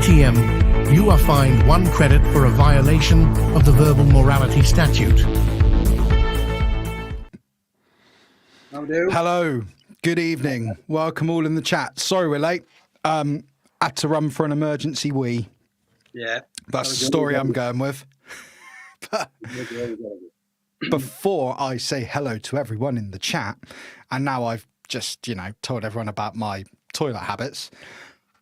DTM, you are fined 1 credit for a violation of the verbal morality statute. Hello, good evening. Welcome all in the chat. Sorry we're late. Had to run for an emergency wee. Yeah. That's the story I'm going with. But before I say hello to everyone in the chat, and now I've just, told everyone about my toilet habits,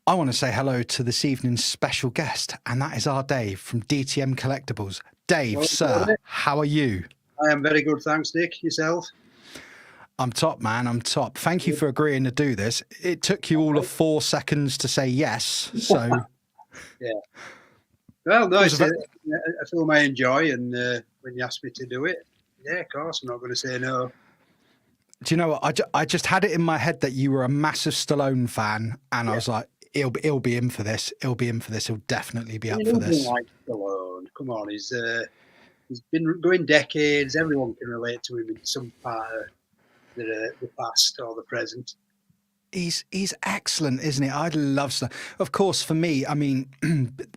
I want to say hello to this evening's special guest, and that is our Dave from DTM Collectables. Dave, sir, how are you? I am very good, thanks, Nick. Yourself? I'm top, man. I'm top. Thank you for agreeing to do this. It took you all of 4 seconds to say yes, so... Yeah. Well, no, it's a film I enjoy, and when you asked me to do it, yeah, of course, I'm not going to say no. Do you know what? I just had it in my head that you were a massive Stallone fan, and I was like, he'll be in for this. He'll be in for this. He'll definitely be up for this. Like Stallone. Come on, he's been going decades. Everyone can relate to him in some part of the past or the present. He's excellent, isn't he? I love stuff. Of course, for me, I mean,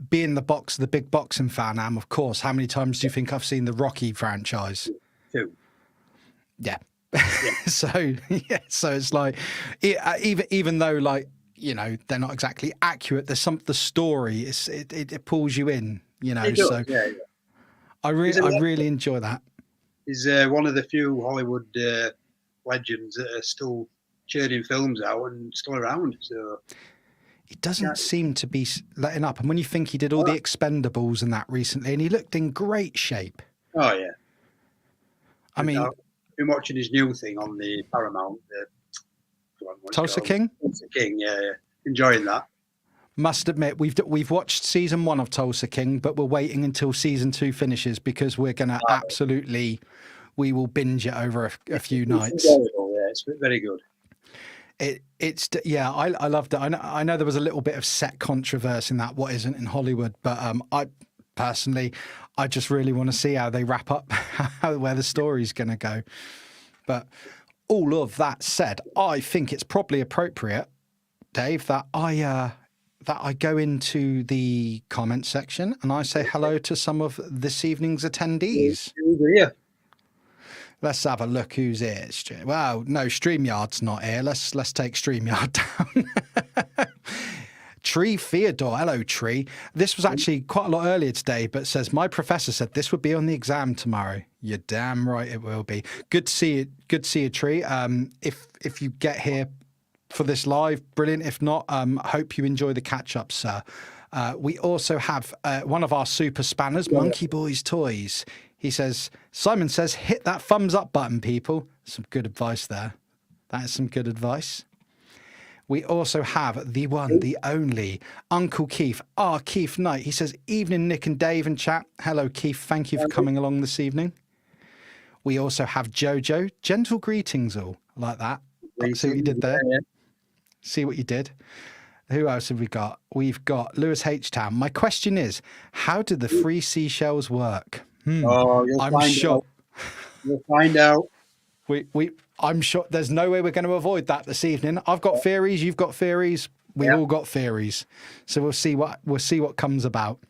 being the big boxing fan I am, of course, how many times do you think I've seen the Rocky franchise? 2. Yeah. So it's like, even though, like, they're not exactly accurate, there's the story, it pulls you in, so yeah. I really enjoy that. He's one of the few Hollywood legends that are still churning films out and still around. So he doesn't seem to be letting up. And when you think he did all the Expendables and that recently, and he looked in great shape. Oh yeah. I mean, I've been watching his new thing on the Paramount. Tulsa King. Tulsa King, yeah. Enjoying that. Must admit, we've watched season 1 of Tulsa King, but we're waiting until season 2 finishes because we're going to we will binge it over a few nights. Yeah, it's very good. I loved it. I know there was a little bit of set controversy in that what isn't in Hollywood, but I personally, I just really want to see how they wrap up, where the story's going to go. But all of that said, I think it's probably appropriate, Dave, that I go into the comment section and I say hello to some of this evening's attendees. Yeah. Let's have a look who's here. Well, no, StreamYard's not here. Let's take StreamYard down. Tree Theodore. Hello, Tree. This was actually quite a lot earlier today, but says, my professor said this would be on the exam tomorrow. You're damn right it will be. Good to see you. Good to see you, Tree. If you get here for this live, brilliant. If not, hope you enjoy the catch-up, sir. We also have one of our super spanners, Monkey Boys Toys. He says, Simon says, hit that thumbs up button, people. Some good advice there. That is some good advice. We also have the one, the only, Uncle Keith. Keith Knight. He says, evening, Nick and Dave and chat. Hello, Keith. Thank you for coming along this evening. We also have Jojo. Gentle greetings all. I like that. See what you did there? See what you did? Who else have we got? We've got Lewis H. Town. My question is, how did the free seashells work? I'm sure. You'll find out. I'm sure there's no way we're going to avoid that this evening. I've got theories. You've got theories. We all got theories. So we'll see what comes about.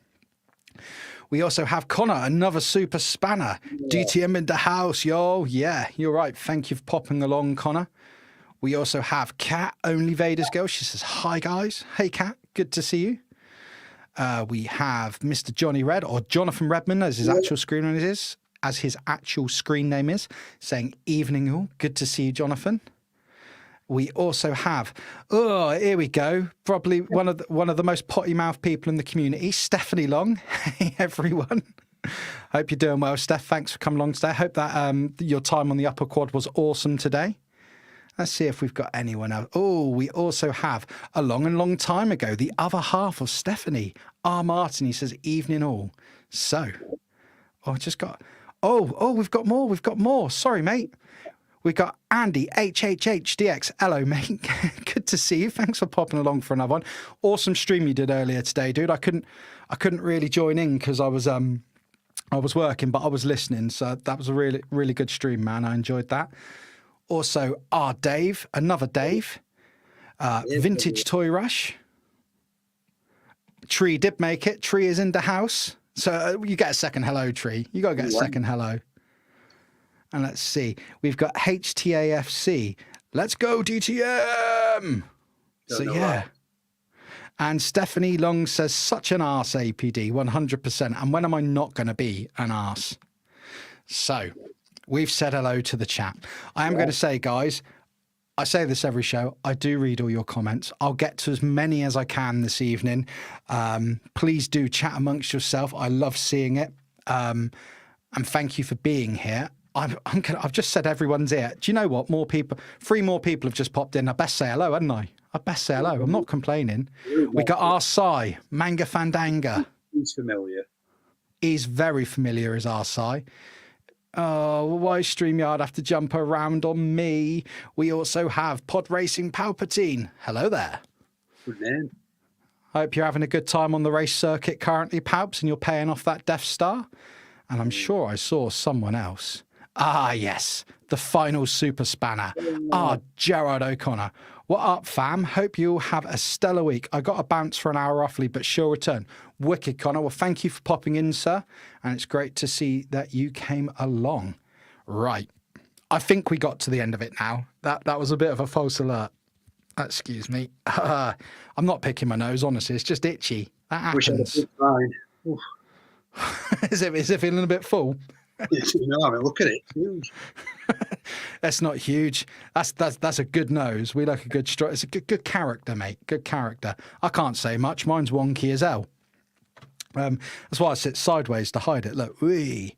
We also have Connor, another super spanner. DTM in the house, yo. Yeah, you're right. Thank you for popping along, Connor. We also have Kat, Only Vader's Girl. She says, hi, guys. Hey, Kat. Good to see you. We have Mr. Johnny Red, or Jonathan Redman, as his actual screen name is, saying, evening all. Good to see you, Jonathan. We also have, here we go, probably one of the most potty-mouthed people in the community, Stephanie Long. Hey, everyone. Hope you're doing well, Steph. Thanks for coming along today. Hope that your time on the upper quad was awesome today. Let's see if we've got anyone else. We also have, a long time ago, the other half of Stephanie, R. Martin. He says, evening all. So, we've got more. Sorry, mate. We've got Andy, HHHDX. Hello, mate. Good to see you. Thanks for popping along for another one. Awesome stream you did earlier today, dude. I couldn't really join in because I was working, but I was listening. So that was a really, really good stream, man. I enjoyed that. Also, Dave, another Dave, Vintage Toy Rush. Tree did make it. Tree is in the house. So you get a second hello, Tree. You got to get a second hello. And let's see. We've got HTAFC. Let's go, DTM. So, yeah. And Stephanie Long says, such an arse, APD, 100%. And when am I not going to be an arse? So we've said hello to the chat. I am going to say, guys, I say this every show. I do read all your comments. I'll get to as many as I can this evening. Please do chat amongst yourself. I love seeing it. And thank you for being here. I've just said everyone's here. Do you know what? 3 more people have just popped in. I best say hello, hadn't I? I best say hello. I'm not complaining. We got our Sai, Manga Fandanga. He's familiar. He's very familiar as our Sai. Oh, why StreamYard have to jump around on me? We also have Pod Racing Palpatine. Hello there. Good name. I hope you're having a good time on the race circuit currently, Palps, and you're paying off that Death Star. And I'm sure I saw someone else. Ah, yes, the final super spanner. Ah, Gerard O'Connor. What up, fam? Hope you'll have a stellar week. I got a bounce for an hour roughly, but sure return. Wicked, Connor. Well, thank you for popping in, sir. And it's great to see that you came along. Right. I think we got to the end of it now. That was a bit of a false alert. Excuse me. I'm not picking my nose, honestly. It's just itchy. That happens. Wish I had a big mind. Is it feeling a bit full? No, I mean, look at it. Huge. That's not huge. That's a good nose. We like a good It's a good character, mate. Good character. I can't say much. Mine's wonky as hell. That's why I sit sideways to hide it. Look. Wee.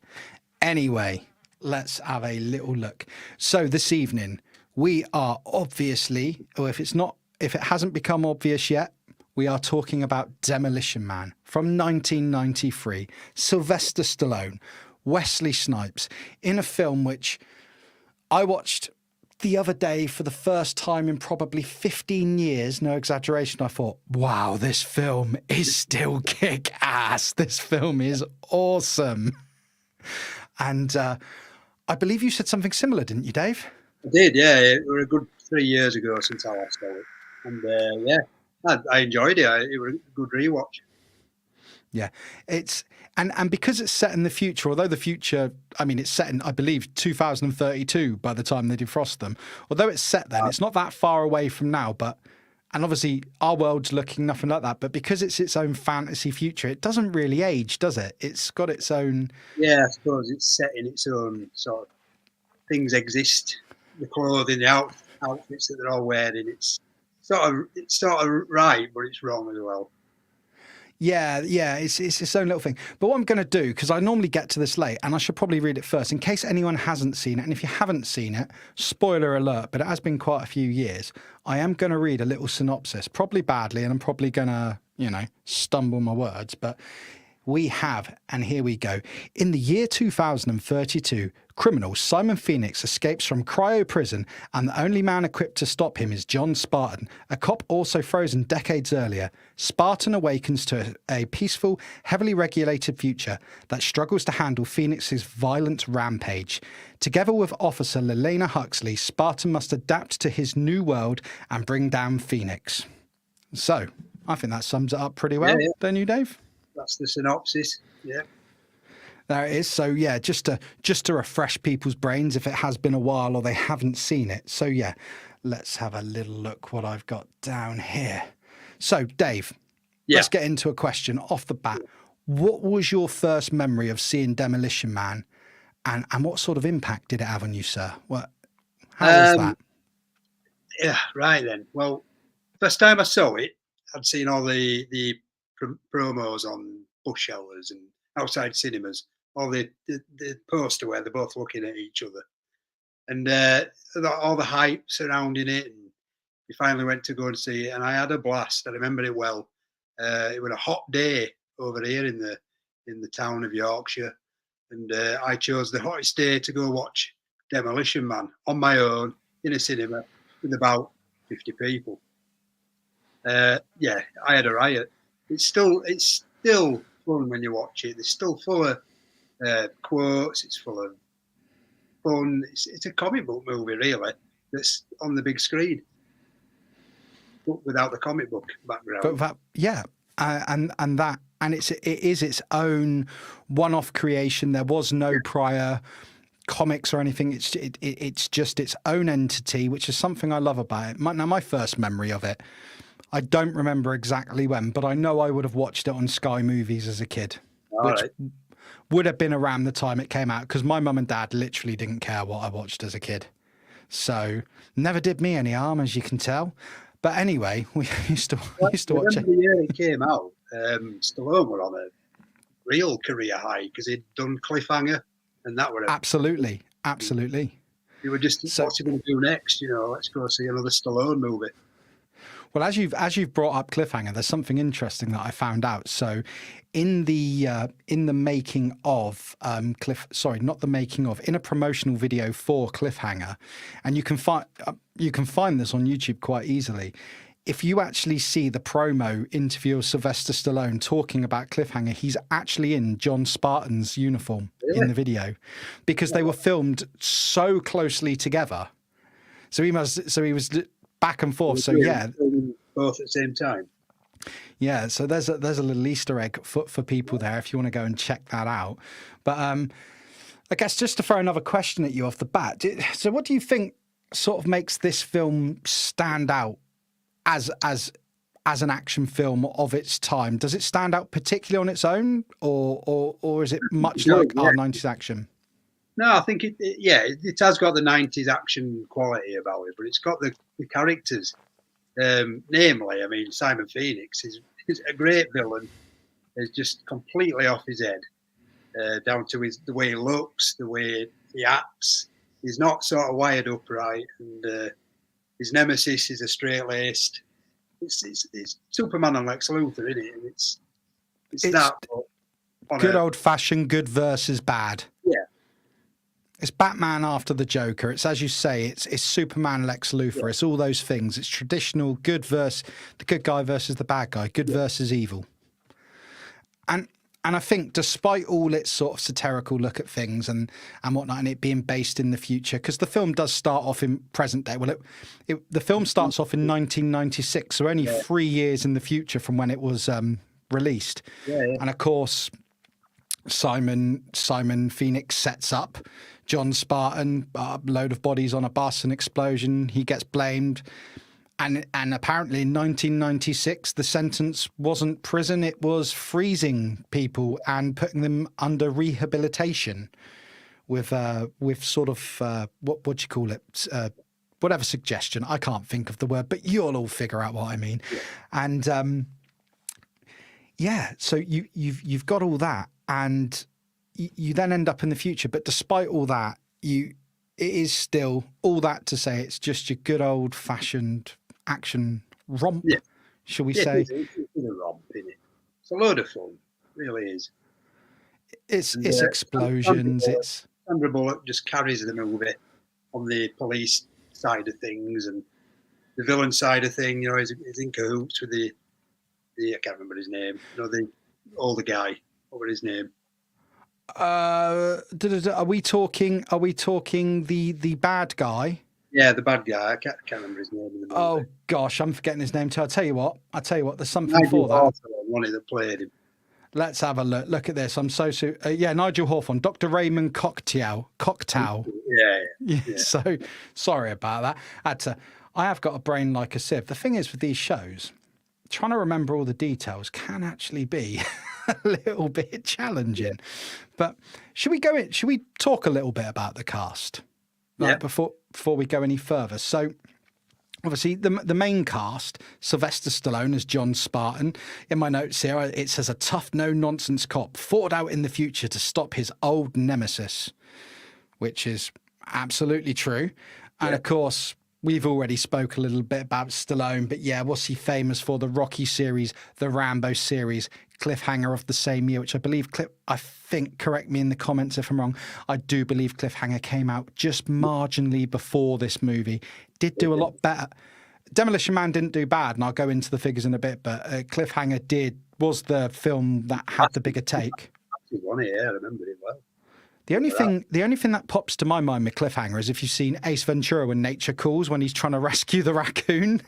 Anyway, let's have a little look. So this evening we are obviously, or if it hasn't become obvious yet, we are talking about Demolition Man from 1993. Sylvester Stallone, Wesley Snipes, in a film which I watched the other day for the first time in probably 15 years. No exaggeration. I thought, wow, this film is still kick ass. This film is awesome. And I believe you said something similar, didn't you, Dave? I did, yeah. It was a good 3 years ago since I last saw it. And yeah, I enjoyed it. It was a good rewatch. Yeah, and because it's set in the future, although the future, I mean, it's set in, I believe, 2032 by the time they defrost them. Although it's set then, it's not that far away from now, and obviously our world's looking nothing like that, but because it's its own fantasy future, it doesn't really age, does it? It's got its own... Yeah, I suppose it's set in its own sort of things exist. The clothing, the outfits that they're all wearing, it's sort of right, but it's wrong as well. Yeah, it's its own little thing. But what I'm going to do, because I normally get to this late, and I should probably read it first, in case anyone hasn't seen it, and if you haven't seen it, spoiler alert, but it has been quite a few years, I am going to read a little synopsis, probably badly, and I'm probably going to, stumble my words, but we have, and here we go. In the year 2032, criminal Simon Phoenix escapes from cryo-prison, and the only man equipped to stop him is John Spartan, a cop also frozen decades earlier. Spartan awakens to a peaceful, heavily regulated future that struggles to handle Phoenix's violent rampage. Together with Officer Lelena Huxley, Spartan must adapt to his new world and bring down Phoenix. So, I think that sums it up pretty well, don't you, Dave? That's the synopsis, yeah. There it is. So yeah, just to refresh people's brains if it has been a while or they haven't seen it. So yeah, let's have a little look what I've got down here. So Dave, let's get into a question off the bat. What was your first memory of seeing Demolition Man, and what sort of impact did it have on you, sir? How was that? Yeah, right then. Well, first time I saw it, I'd seen all the promos on bus shelters and outside cinemas, all the poster where they're both looking at each other, and all the hype surrounding it. And we finally went to go and see it, and I had a blast. I remember it well. It was a hot day over here in the town of Yorkshire, and I chose the hottest day to go watch Demolition Man on my own in a cinema with about 50 people. Yeah, I had a riot. It's still fun when you watch it. It's still full of quotes. It's full of fun. It's a comic book movie, really, that's on the big screen, but without the comic book background. But And it is its own one-off creation. There was no prior comics or anything. It's just its own entity, which is something I love about it. Now, my first memory of it, I don't remember exactly when, but I know I would have watched it on Sky Movies as a kid, which would have been around the time it came out, because my mum and dad literally didn't care what I watched as a kid. So never did me any harm, as you can tell. But anyway, we used to watch it. The year it came out, Stallone were on a real career high because he'd done Cliffhanger, and that were absolutely. You were just, what's he going to do next? You know, let's go see another Stallone movie. Well, as you've brought up Cliffhanger, there's something interesting that I found out. So, in the making of in a promotional video for Cliffhanger, and you can find this on YouTube quite easily. If you actually see the promo interview of Sylvester Stallone talking about Cliffhanger, he's actually in John Spartan's uniform in the video, because they were filmed so closely together. So he was back and forth. So yeah, both at the same time. Yeah, so there's a little Easter egg for people there if you want to go and check that out. But I guess just to throw another question at you off the bat, so what do you think sort of makes this film stand out as an action film of its time? Does it stand out particularly on its own, or is it much like our 90s action? No, I think it has got the 90s action quality about it, but it's got the characters. Namely, I mean, Simon Phoenix is a great villain. He's just completely off his head, down to the way he looks, the way he acts. He's not sort of wired up right, and his nemesis is a straight-laced. It's Superman and Lex Luthor, isn't it? And it's that good old-fashioned good versus bad. Yeah. It's Batman after the Joker. It's, as you say, it's Superman, Lex Luthor. Yeah. It's all those things. It's traditional good versus the good guy versus the bad guy, good versus evil. And I think despite all its sort of satirical look at things and whatnot, and it being based in the future, because the film does start off in present day. Well, the film starts off in 1996, so only 3 years in the future from when it was released. Yeah. And of course, Simon Phoenix sets up John Spartan, a load of bodies on a bus, an explosion. He gets blamed. And apparently in 1996, the sentence wasn't prison, it was freezing people and putting them under rehabilitation with sort of, what do you call it? Whatever suggestion. I can't think of the word, but you'll all figure out what I mean. Yeah. And so you've got all that, and you then end up in the future. But despite all that, it is still all that to say it's just your good old fashioned action romp, shall we say? It's a romp, isn't it? It's a load of fun, it really is. It's explosions. Sandra Bullock just carries the movie on the police side of things, and the villain side of things. You know, he's in cahoots with the I can't remember his name. You know, the older guy. What was his name? Are we talking the bad guy? Yeah, the bad guy. I can't remember his name in the movie. Oh gosh, I'm forgetting his name too. I'll tell you what. There's something for that. One that played him. Let's have a look. Look at this. I'm so Nigel Hawthorne, Dr. Raymond Cocktail. Yeah. So sorry about that. I have got a brain like a sieve. The thing is with these shows, trying to remember all the details can actually be a little bit challenging. But should we talk a little bit about the cast? Before we go any further. So obviously the main cast, Sylvester Stallone as John Spartan. In my notes here, it says a tough, no-nonsense cop fought out in the future to stop his old nemesis, which is absolutely true. And of course, we've already spoke a little bit about Stallone, but what's he famous for? The Rocky series, the Rambo series, Cliffhanger of the same year, which I believe, I think, correct me in the comments if I'm wrong, I do believe Cliffhanger came out just marginally before this movie. Did do a lot better. Demolition Man didn't do bad, and I'll go into the figures in a bit, but Cliffhanger was the film that had the bigger take. Actually won it, I remember it well. The only thing that pops to my mind with cliffhanger is if you've seen Ace Ventura when Nature Calls, when he's trying to rescue the raccoon,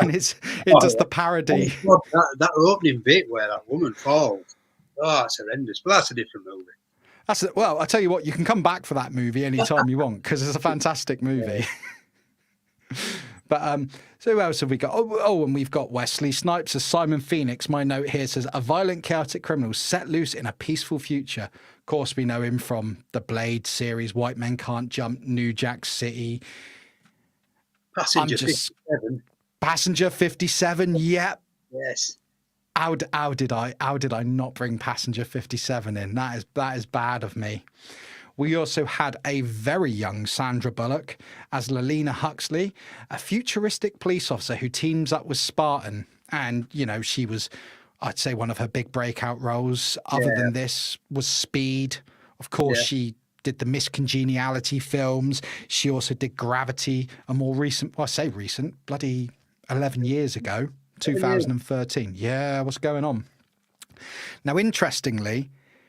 and it does the parody. Oh, God, that opening bit where that woman falls. Oh, it's horrendous. But that's a different movie. Well, I tell you what, you can come back for that movie anytime you want because it's a fantastic movie. But so who else have we got? Oh, and we've got Wesley Snipes as Simon Phoenix. My note here says, a violent, chaotic criminal set loose in a peaceful future. Of course, we know him from the Blade series, White Men Can't Jump, New Jack City. Passenger 57. Passenger 57, yep. Yes. How did I not bring Passenger 57 in? That is bad of me. We also had a very young Sandra Bullock as Lalina Huxley, a futuristic police officer who teams up with Spartan. And, you know, she was, I'd say, one of her big breakout roles. Other than this was Speed. Of course, she did the Miss Congeniality films. She also did Gravity, a more recent, well, I say recent, bloody 11 years ago, 2013. Yeah, what's going on? Now, interestingly,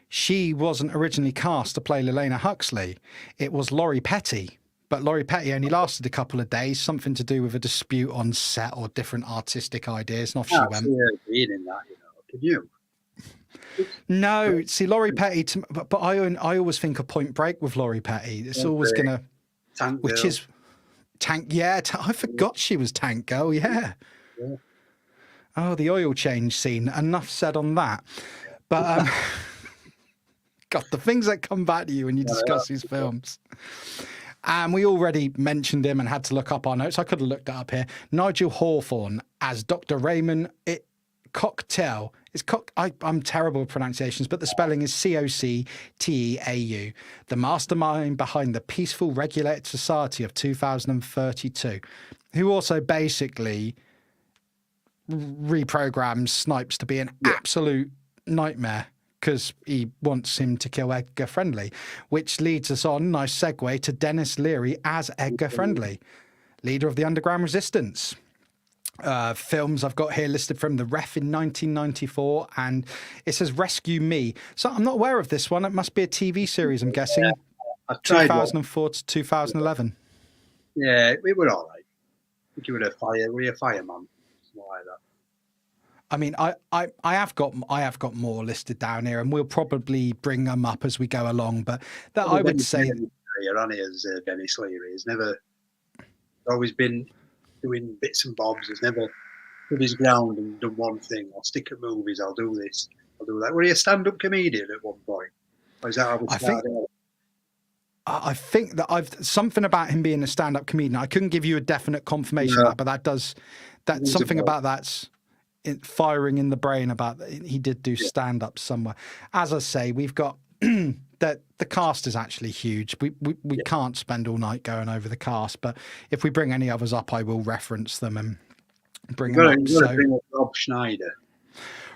she wasn't originally cast to play Lalina Huxley. It was Laurie Petty. But Laurie Petty only lasted a couple of days, something to do with a dispute on set or different artistic ideas. And off she went. Being in that, can you? No, see, Laurie Petty, but I always think of Point Break with Laurie Petty. It's always going to, which Girl. is Tank. Yeah, I forgot she was Tank Girl. Yeah. Oh, the oil change scene. Enough said on that. But God, the things that come back to you when you discuss these films. And we already mentioned him and had to look up our notes. I could have looked it up here. Nigel Hawthorne as Dr. Raymond Cocktail. I'm terrible with pronunciations, but the spelling is Cocteau. The mastermind behind the Peaceful Regulated Society of 2032, who also basically reprograms Snipes to be an absolute nightmare because he wants him to kill Edgar Friendly, which leads us on, nice segue, to Dennis Leary as Edgar Friendly, leader of the Underground Resistance. Films I've got here listed from The Ref in 1994, and it says Rescue Me. So I'm not aware of this one. It must be a TV series, I'm guessing. Yeah, I've tried 2004 to 2011. Yeah, we were all right. I think you were a fireman, something like that. I mean, I have got more listed down here, and we'll probably bring them up as we go along. But that I would say, as Dennis Leary has never always been doing bits and bobs. He's never put his ground and done one thing. I'll stick at movies. I'll do this. I'll do that. Were he a stand-up comedian at one point? Or is that how it started? I think that something about him being a stand-up comedian. I couldn't give you a definite confirmation of that, but that's something about that's firing in the brain about that. He did do stand-up somewhere. As I say, we've got that the cast is actually huge. We can't spend all night going over the cast, but if we bring any others up, I will reference them and bring them up. So, bring up Rob Schneider.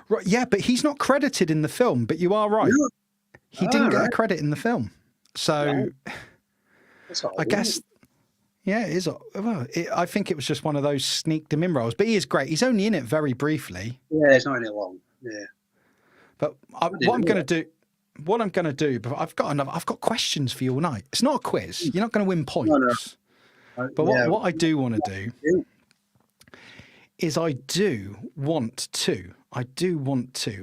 Right, yeah, but he's not credited in the film. But you are right. He didn't get a credit in the film. So I guess, yeah, it is. Well, I think it was just one of those sneaked him in roles. But he is great. He's only in it very briefly. Yeah, it's not in it long. Yeah. But what I'm going to do, but I've got questions for you all night. It's not a quiz. You're not going to win points. No. But what I do want to do is I do want to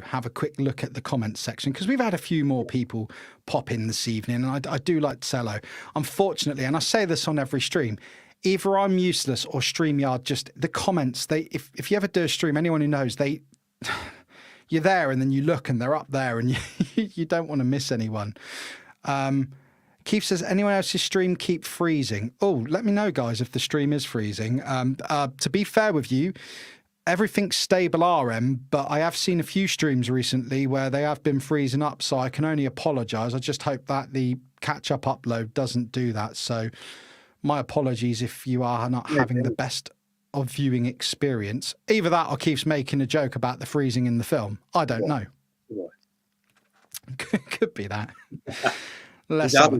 have a quick look at the comments section, because we've had a few more people pop in this evening, and I do like to say hello. Unfortunately, and I say this on every stream, either I'm useless or StreamYard, just the comments, if you ever do a stream, anyone who knows, you're there and then you look and they're up there and you don't want to miss anyone. Keith says, anyone else's stream keep freezing? Oh, let me know, guys, if the stream is freezing. To be fair with you, everything's stable RM, but I have seen a few streams recently where they have been freezing up, so I can only apologise. I just hope that the catch-up upload doesn't do that. So my apologies if you are not having the best of viewing experience. Either that or Keith's making a joke about the freezing in the film. I don't know. Could be that. Let's have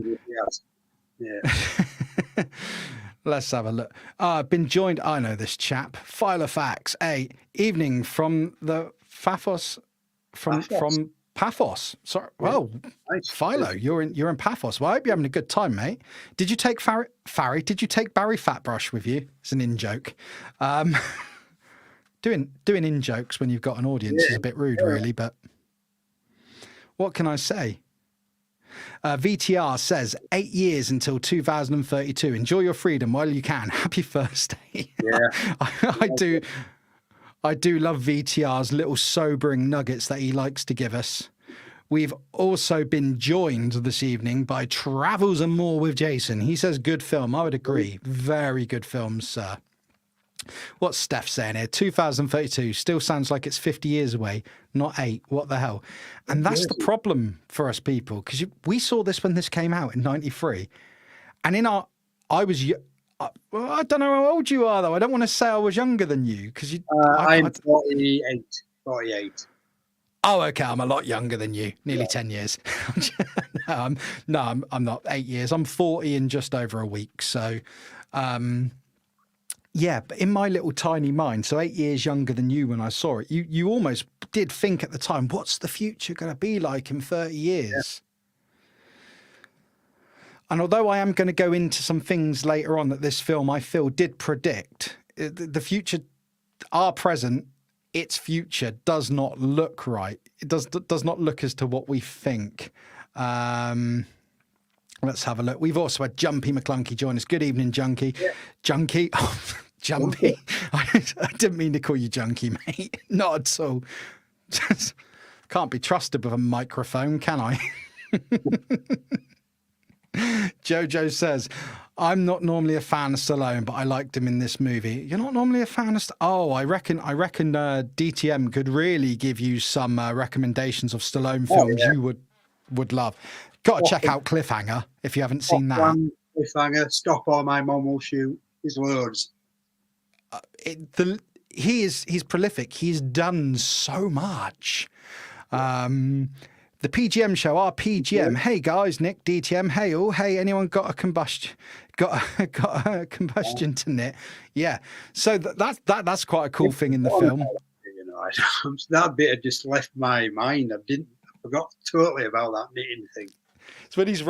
a look. I've been joined. I know this chap. Filofax. Evening from the Fafos. From Paphos. Sorry. Well, Nice. Philo, you're in Paphos. Well, I hope you're having a good time, mate. Did you take Farry? Did you take Barry Fatbrush with you? It's an in joke. Doing in jokes when you've got an audience is a bit rude, really. But what can I say? VTR says 8 years until 2032. Enjoy your freedom while you can. Happy first day. Yeah. I do love VTR's little sobering nuggets that he likes to give us. We've also been joined this evening by Travels and More with Jason. He says, good film. I would agree. Very good film, sir. What's Steph saying here? 2032 still sounds like it's 50 years away, not 8. What the hell? And that's the problem for us people, because we saw this when this came out in 93. And I don't know how old you are, though. I don't want to say I was younger than you, because I'm 48. Oh, okay. I'm a lot younger than you. Nearly 10 years. I'm not 8 years. I'm 40 in just over a week. So, yeah, but in my little tiny mind, so 8 years younger than you when I saw it, you almost did think at the time, what's the future going to be like in 30 years? Yeah. And although I am going to go into some things later on that this film, I feel, did predict, the future, our present, its future does not look right. It does not look as to what we think. Let's have a look. We've also had Jumpy McClunky join us. Good evening, Junkie. Yeah. Junkie. Oh, Jumpy. I didn't mean to call you Junkie, mate. Not at all. Can't be trusted with a microphone, can I? Jojo says, I'm not normally a fan of Stallone, but I liked him in this movie. You're not normally a fan of I reckon DTM could really give you some recommendations of Stallone films you would love. Got to check out Cliffhanger if you haven't seen that. Cliffhanger, Stop or My Mum Will Shoot. There's loads. He's prolific. He's done so much. The PGM show, our PGM. Hey guys, Nick, DTM. Hey all. Hey, anyone got a combustion to knit? Yeah. So that's quite a cool thing in the film. You know, that bit had just left my mind. I forgot totally about that knitting thing. So when he's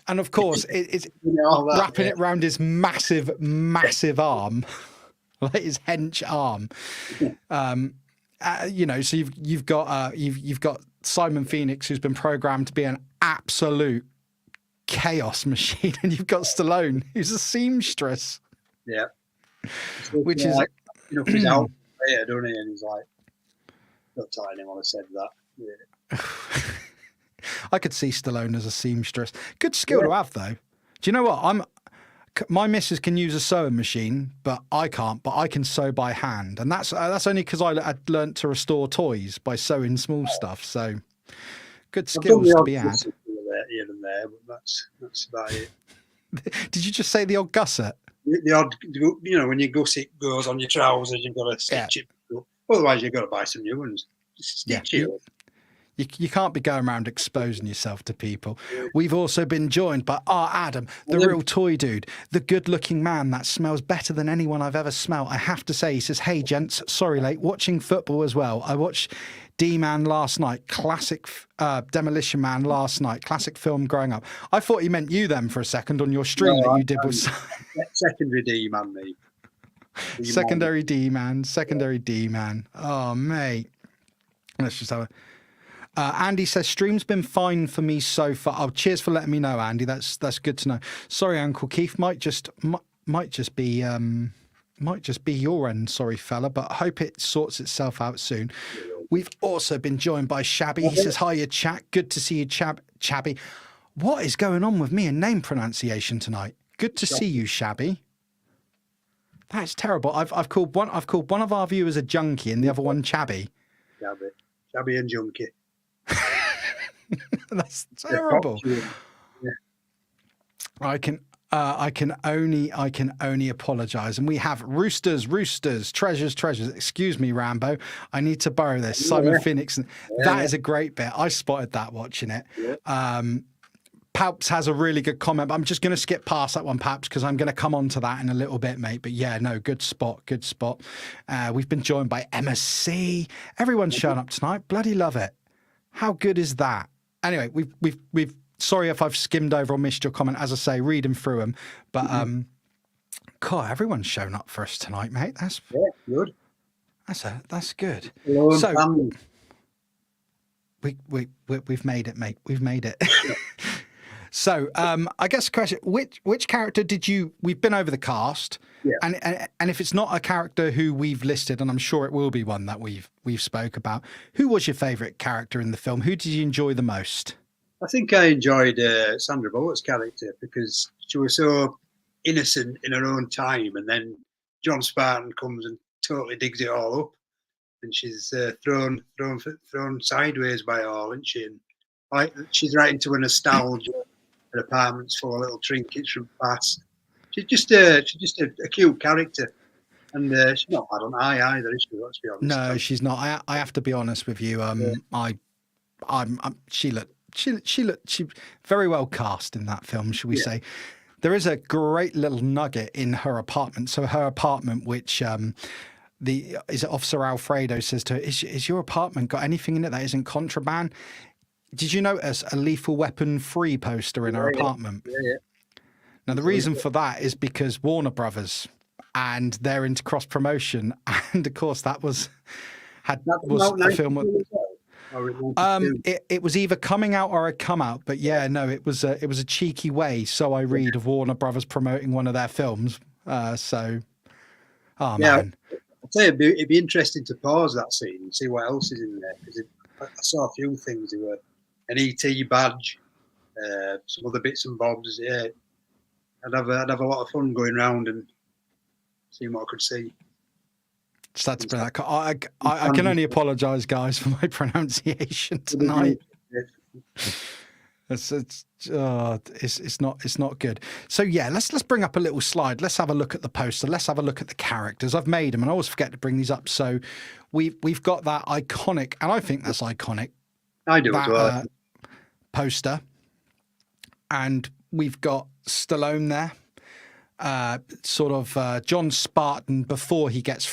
and of course it's wrapping it around his massive arm, like his hench arm. You know, so you've got Simon Phoenix, who's been programmed to be an absolute chaos machine, and you've got Stallone, who's a seamstress. Yeah, which is like, you know, he's out there, don't he? And he's like, "Don't tell anyone I said that." Yeah. I could see Stallone as a seamstress. Good skill to have, though. Do you know what? My missus can use a sewing machine, but I can't. But I can sew by hand, and that's only because I learnt to restore toys by sewing small stuff. So, good skills to be had. Here and there, but that's about it. Did you just say the odd gusset? The odd, you know, when your gusset goes on your trousers, you've got to stitch it. Otherwise, you've got to buy some new ones. Stitch it. You can't be going around exposing yourself to people. We've also been joined by Adam, the real toy dude, the good-looking man that smells better than anyone I've ever smelled. I have to say, he says, hey, gents, sorry late, watching football as well. I watched D-Man last night, classic Demolition Man last night, classic film growing up. I thought he meant you then for a second on your stream that you did with... Secondary D-Man, me. Secondary D-Man. Oh, mate. Let's just have a... Andy says, stream's been fine for me so far. Oh, cheers for letting me know, Andy. That's good to know. Sorry, Uncle Keith. Might just be your end, sorry fella, but I hope it sorts itself out soon. We've also been joined by Shabby. He says, hiya, chat. Good to see you, Shabby. What is going on with me and name pronunciation tonight? Good to see you, Shabby. That's terrible. I've called one of our viewers a junkie and the other one Chabby. Shabby and junkie. That's terrible. Yeah. I can only apologise. And we have roosters, treasures. Excuse me, Rambo. I need to borrow this. Simon Phoenix. That is a great bit. I spotted that watching it. Yeah. Palps has a really good comment, but I'm just going to skip past that one, Palps, because I'm going to come on to that in a little bit, mate. But yeah, no, good spot. We've been joined by Emma C. Everyone's showing up tonight. Bloody love it. How good is that? Anyway, we've. Sorry if I've skimmed over or missed your comment. As I say, reading through them, but God, everyone's shown up for us tonight, mate. That's good. That's good. Stallone So family. we've made it, mate. We've made it. So I guess the question: which character did you? We've been over the cast, and if it's not a character who we've listed, and I'm sure it will be one that we've spoke about, who was your favourite character in the film? Who did you enjoy the most? I think I enjoyed Sandra Bullock's character because she was so innocent in her own time, and then John Spartan comes and totally digs it all up, and she's thrown sideways by it all, isn't she? And like she's right into a nostalgia. Her apartment's full of little trinkets from the past. She's just a cute character, and she's not bad on eye either, is she? Let's be honest. No, she's not. I have to be honest with you. She very well cast in that film, shall we say. There is a great little nugget in her apartment. So her apartment, which is it Officer Alfredo says to her, is your apartment got anything in it that isn't contraband? Did you notice a lethal weapon free poster in her apartment? Yeah. Now, the reason for that is because Warner Brothers, and they're into cross promotion. And of course, that was a film. It was either coming out or had come out, but yeah, no, it was a cheeky way. So I read of Warner Brothers promoting one of their films. Man. I'd say it'd be interesting to pause that scene and see what else is in there, because I saw a few things. There were an ET badge, some other bits and bobs. Yeah, I'd have a lot of fun going around and seeing what I could see. That's brilliant. I can only apologise, guys, for my pronunciation tonight. It's not good. So yeah, let's bring up a little slide. Let's have a look at the poster. Let's have a look at the characters. I've made them, and I always forget to bring these up. So we've got that iconic, and I think that's iconic. I do as well. Poster, and we've got Stallone there. John Spartan before he gets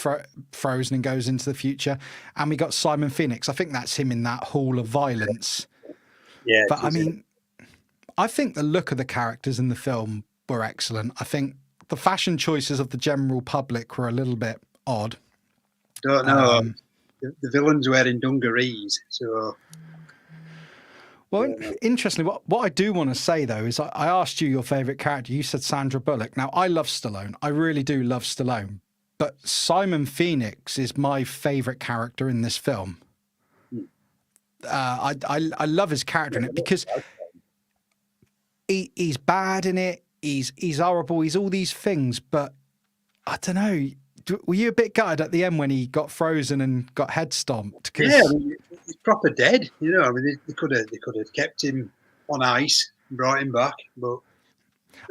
frozen and goes into the future, and we got Simon Phoenix. I think that's him in that hall of violence. Yeah, but I mean, I think the look of the characters in the film were excellent. I think the fashion choices of the general public were a little bit odd. Don't know. The villain's wearing dungarees, so. Well, interestingly, what I do want to say, though, is I asked you your favourite character. You said Sandra Bullock. Now, I love Stallone. I really do love Stallone. But Simon Phoenix is my favourite character in this film. I love his character in it because he's bad in it. He's horrible. He's all these things. But I don't know. Were you a bit gutted at the end when he got frozen and got head stomped? Yeah, I mean, he's proper dead. You know, I mean, they could have kept him on ice and brought him back, but.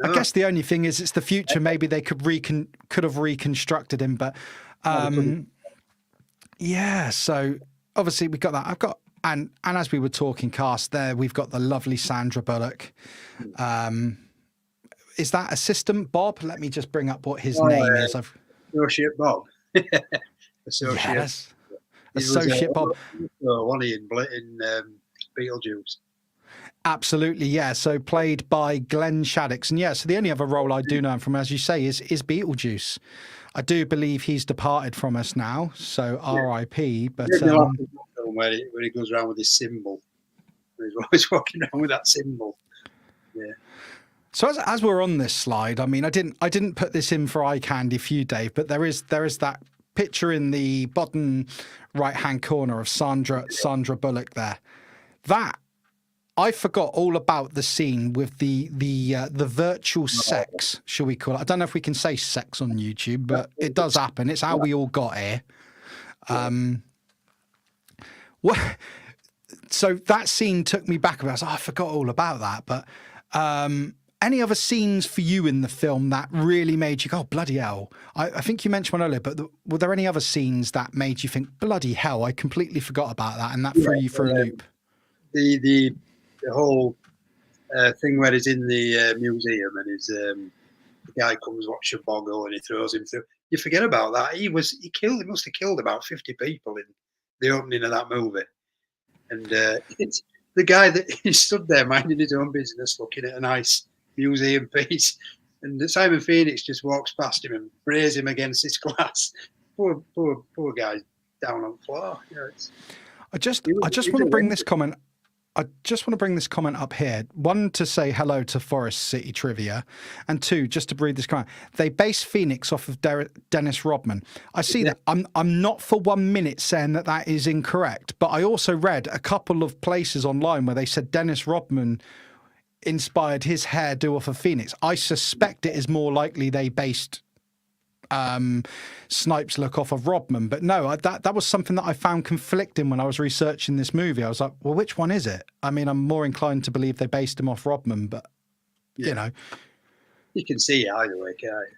No. I guess the only thing is it's the future. Maybe they could have reconstructed him, but yeah. So obviously we got that. I've got and as we were talking cast there, we've got the lovely Sandra Bullock. Is that Assistant Bob? Let me just bring up what his name is. Associate Bob. Associate Bob. One in Beetlejuice. Absolutely, yeah. So played by Glenn Shaddix. And yeah, so the only other role I do know him from, as you say, is Beetlejuice. I do believe he's departed from us now, so R.I.P. But where he goes around with his symbol. He's always walking around with that symbol. Yeah. So as we're on this slide, I mean, I didn't put this in for eye candy for you, Dave, but there is that picture in the bottom right-hand corner of Sandra Bullock there. That I forgot all about the scene with the virtual sex, shall we call it? I don't know if we can say sex on YouTube, but it does happen. It's how we all got here. So that scene took me back. I was like, I forgot all about that. But any other scenes for you in the film that really made you go, oh, bloody hell? I think you mentioned one earlier, but were there any other scenes that made you think, bloody hell, I completely forgot about that, and that threw you for a loop? The whole thing where he's in the museum and the guy comes watch a boggle and he throws him through. You forget about that. He must have killed about 50 people in the opening of that movie. And it's the guy that he stood there minding his own business, looking at a nice museum piece, and Simon Phoenix just walks past him and brays him against this glass. Poor guy down on the floor. You know, I just want to bring this comment. I just want to bring this comment up here. One, to say hello to Forest City Trivia, and two, just to breathe this comment. They base Phoenix off of Dennis Rodman. I see that. I'm not for 1 minute saying that that is incorrect, but I also read a couple of places online where they said Dennis Rodman inspired his hairdo off of Phoenix. I suspect it is more likely they based Snipes look off of Rodman, but no, that was something that I found conflicting when I was researching this movie. I was like, well, which one is it? I mean, I'm more inclined to believe they based him off Rodman, but you know, you can see it either way, can't you?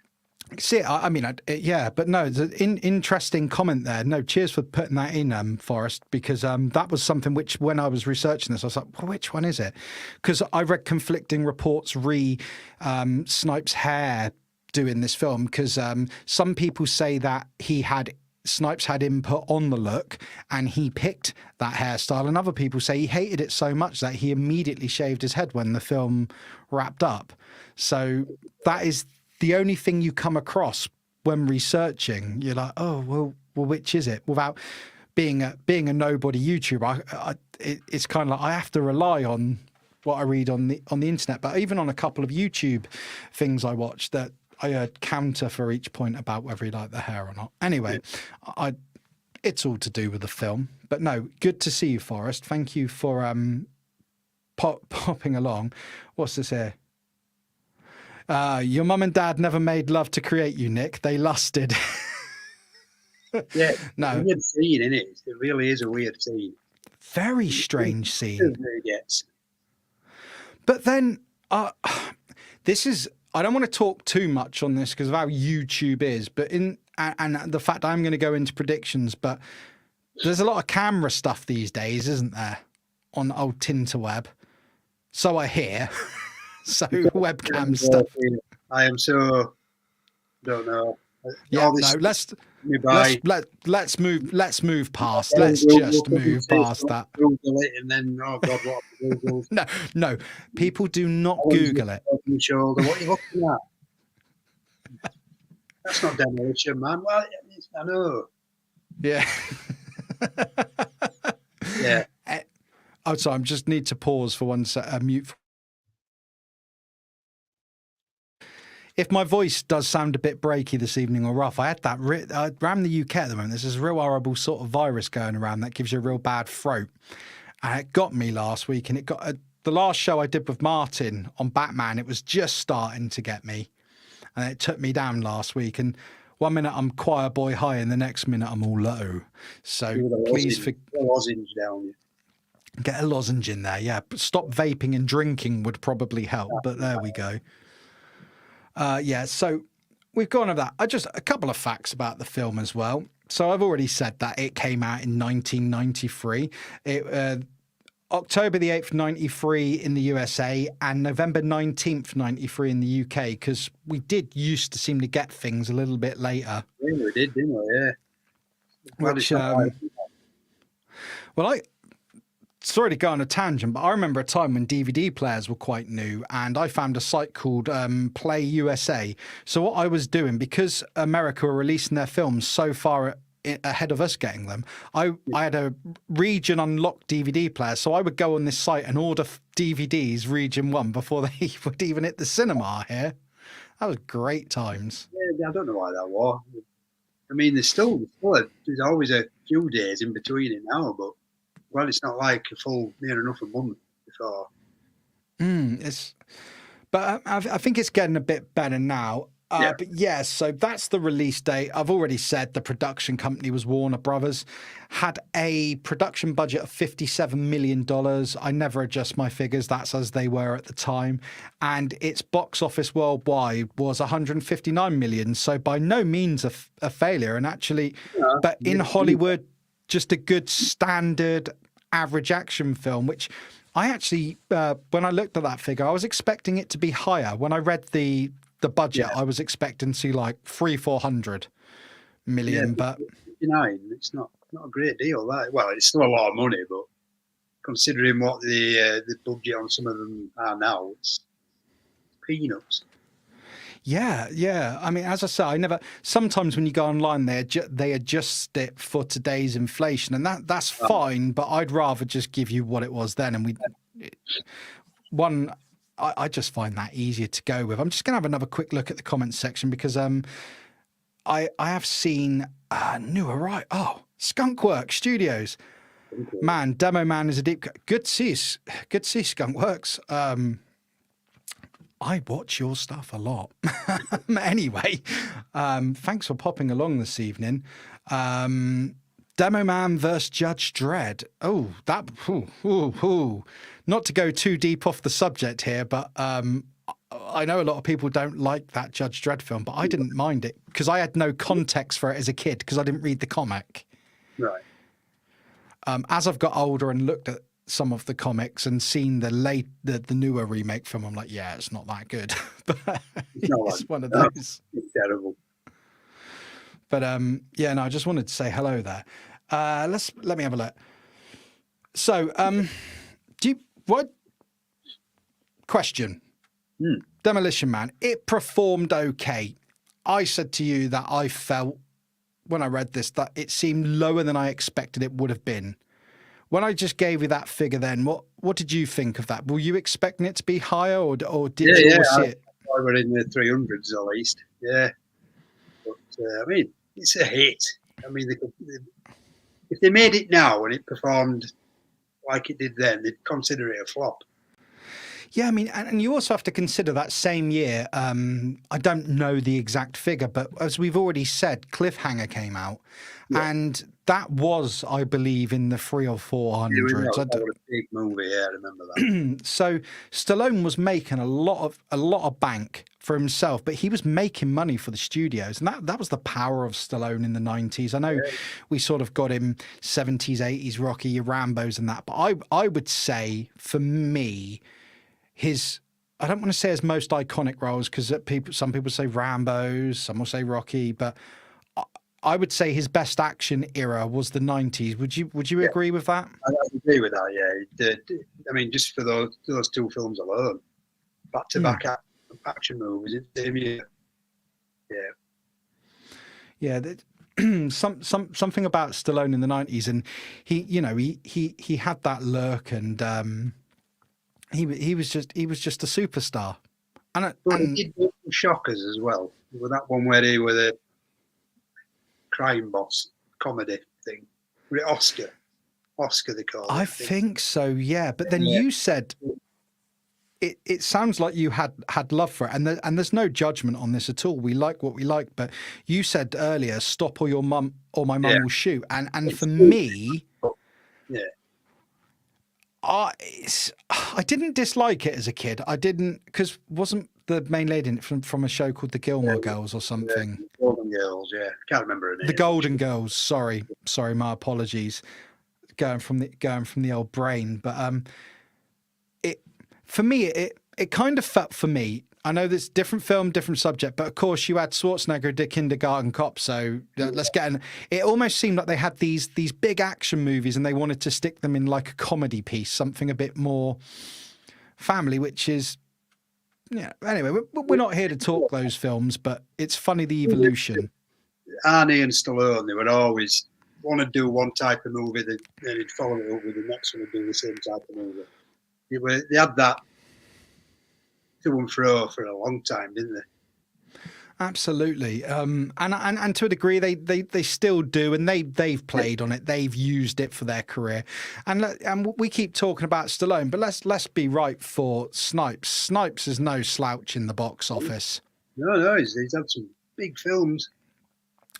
See it. I mean, yeah, but no, it's an interesting comment there. No, cheers for putting that in, Forrest, because that was something which, when I was researching this, I was like, well, which one is it? Because I read conflicting reports Snipes' hair doing this film, because some people say that Snipes had input on the look and he picked that hairstyle, and other people say he hated it so much that he immediately shaved his head when the film wrapped up. So that is the only thing you come across when researching. You're like, oh, well, which is it? Without being a nobody YouTuber, it's kind of like I have to rely on what I read on the internet. But even on a couple of YouTube things I watched, that I heard counter for each point about whether he liked the hair or not. Anyway, it's all to do with the film. But no, good to see you, Forrest. Thank you for popping along. What's this here? Your mum and dad never made love to create you, Nick. They lusted. Yeah, no. Weird scene, isn't it? It really is a weird scene. Very strange scene. Yes. But then, this is. I don't want to talk too much on this because of how YouTube is, but and the fact I'm going to go into predictions, but there's a lot of camera stuff these days, isn't there, on old Tinterweb? So I hear. So webcam stuff. I am so don't know. Yeah, no. Let's move past. Let's just move past that. Google it and then oh god, what? Google? No. People do not Google it. Shoulder. What are you looking at? That's not Demolition Man. Well, I know. Yeah. Yeah. Oh, sorry. I just need to pause for one second. Mute. If my voice does sound a bit breaky this evening or rough, I had that around the UK at the moment. There's this real horrible sort of virus going around that gives you a real bad throat. And it got me last week, and it got the last show I did with Martin on Batman. It was just starting to get me, and it took me down last week. And 1 minute I'm choir boy high, and the next minute I'm all low. So please lozenge down. Get a lozenge in there, yeah. But stop vaping and drinking would probably help. But there we go. Yeah, so we've gone over that. Just a couple of facts about the film as well. So I've already said that it came out in 1993. October the 8th, 93 in the USA, and November 19th, 93 in the UK, because we did used to seem to get things a little bit later. Yeah, we did, didn't we? Yeah. Which, sorry to go on a tangent, but I remember a time when DVD players were quite new, and I found a site called Play USA. So what I was doing, because America were releasing their films so far ahead of us getting them, I had a region unlocked DVD player, so I would go on this site and order DVDs region 1 before they would even hit the cinema here. That was great times. Yeah, I don't know why that was. I mean, there's always a few days in between it now, but well, it's not like a full near enough a month before. But I think it's getting a bit better now. Yeah. But yeah, so that's the release date. I've already said the production company was Warner Brothers, had a production budget of $57 million. I never adjust my figures. That's as they were at the time. And its box office worldwide was 159 million. So by no means a failure. And actually, but in Hollywood, just a good standard average action film, which I actually, when I looked at that figure, I was expecting it to be higher. When I read the budget, I was expecting to see like 300-400 million, but 59, it's not a great deal. That well, it's still a lot of money, but considering what the budget on some of them are now, it's peanuts. Yeah, yeah. I mean, as I say, I never. Sometimes when you go online, they adjust it for today's inflation, and that's fine. But I'd rather just give you what it was then, and I just find that easier to go with. I'm just going to have another quick look at the comments section because I have seen newer right. Oh, Skunkworks Studios. Man, Demo Man is a deep. Good to see Skunkworks. I watch your stuff a lot. Anyway, thanks for popping along this evening. Demo Man versus Judge Dredd. Oh, that. Not to go too deep off the subject here, but I know a lot of people don't like that Judge Dredd film, but I didn't mind it because I had no context for it as a kid because I didn't read the comic. Right. As I've got older and looked at some of the comics and seen the newer remake film, I'm like, yeah, it's not that good. But it's one of those. It's terrible. But yeah, no, I just wanted to say hello there. Let me have a look. So, question? Demolition Man. It performed okay. I said to you that I felt when I read this that it seemed lower than I expected it would have been. When I just gave you that figure then, what did you think of that? Were you expecting it to be higher or did you see it? I were in the 300s at least, yeah. But, I mean, it's a hit. I mean, if they made it now and it performed like it did then, they'd consider it a flop. Yeah, I mean, and you also have to consider that same year, I don't know the exact figure, but as we've already said, Cliffhanger came out. Yeah. And that was, I believe, in the 300 or 400s. That was a big movie, yeah, I remember that. So Stallone was making a lot of bank for himself, but he was making money for the studios. And that was the power of Stallone in the 90s. I know we sort of got him 70s, 80s, Rocky, your Rambos and that. But I would say, for me, I don't want to say his most iconic roles because some people say Rambo's, some will say Rocky, but I would say his best action era was the 90s. Would you agree with that? I agree with that, yeah. I mean, just for those two films alone, back-to-back action movies in the same year. Yeah. Yeah, something about Stallone in the 90s, and he had that look, and he was just a superstar. And he did shockers as well. With that one where he was a crime boss comedy thing. Oscar they call it. I think so, yeah. But then you said it sounds like you had love for it, and there's no judgment on this at all. We like what we like, but you said earlier, "Stop or your mum or my mum will shoot." And for me, I didn't dislike it as a kid. I didn't, because wasn't the main lady in it from a show called The Gilmore Girls or something? Yeah, Golden Girls, yeah. Can't remember her name. The Golden Girls. Sorry, my apologies. Going from the old brain, but for me, it kind of felt for me. I know this different film, different subject, but of course you had Schwarzenegger did Kindergarten Cop, so let's get in. It almost seemed like they had these big action movies and they wanted to stick them in like a comedy piece, something a bit more family, which is, anyway, we're not here to talk those films, but it's funny the evolution. Arnie and Stallone, they would always want to do one type of movie, then they'd follow it up with the next one and do the same type of movie. They had that to and fro for a long time, didn't they? Absolutely, and to a degree, they still do, and they've played on it, they've used it for their career, and we keep talking about Stallone, but let's be right for Snipes. Snipes is no slouch in the box office. No, he's had some big films.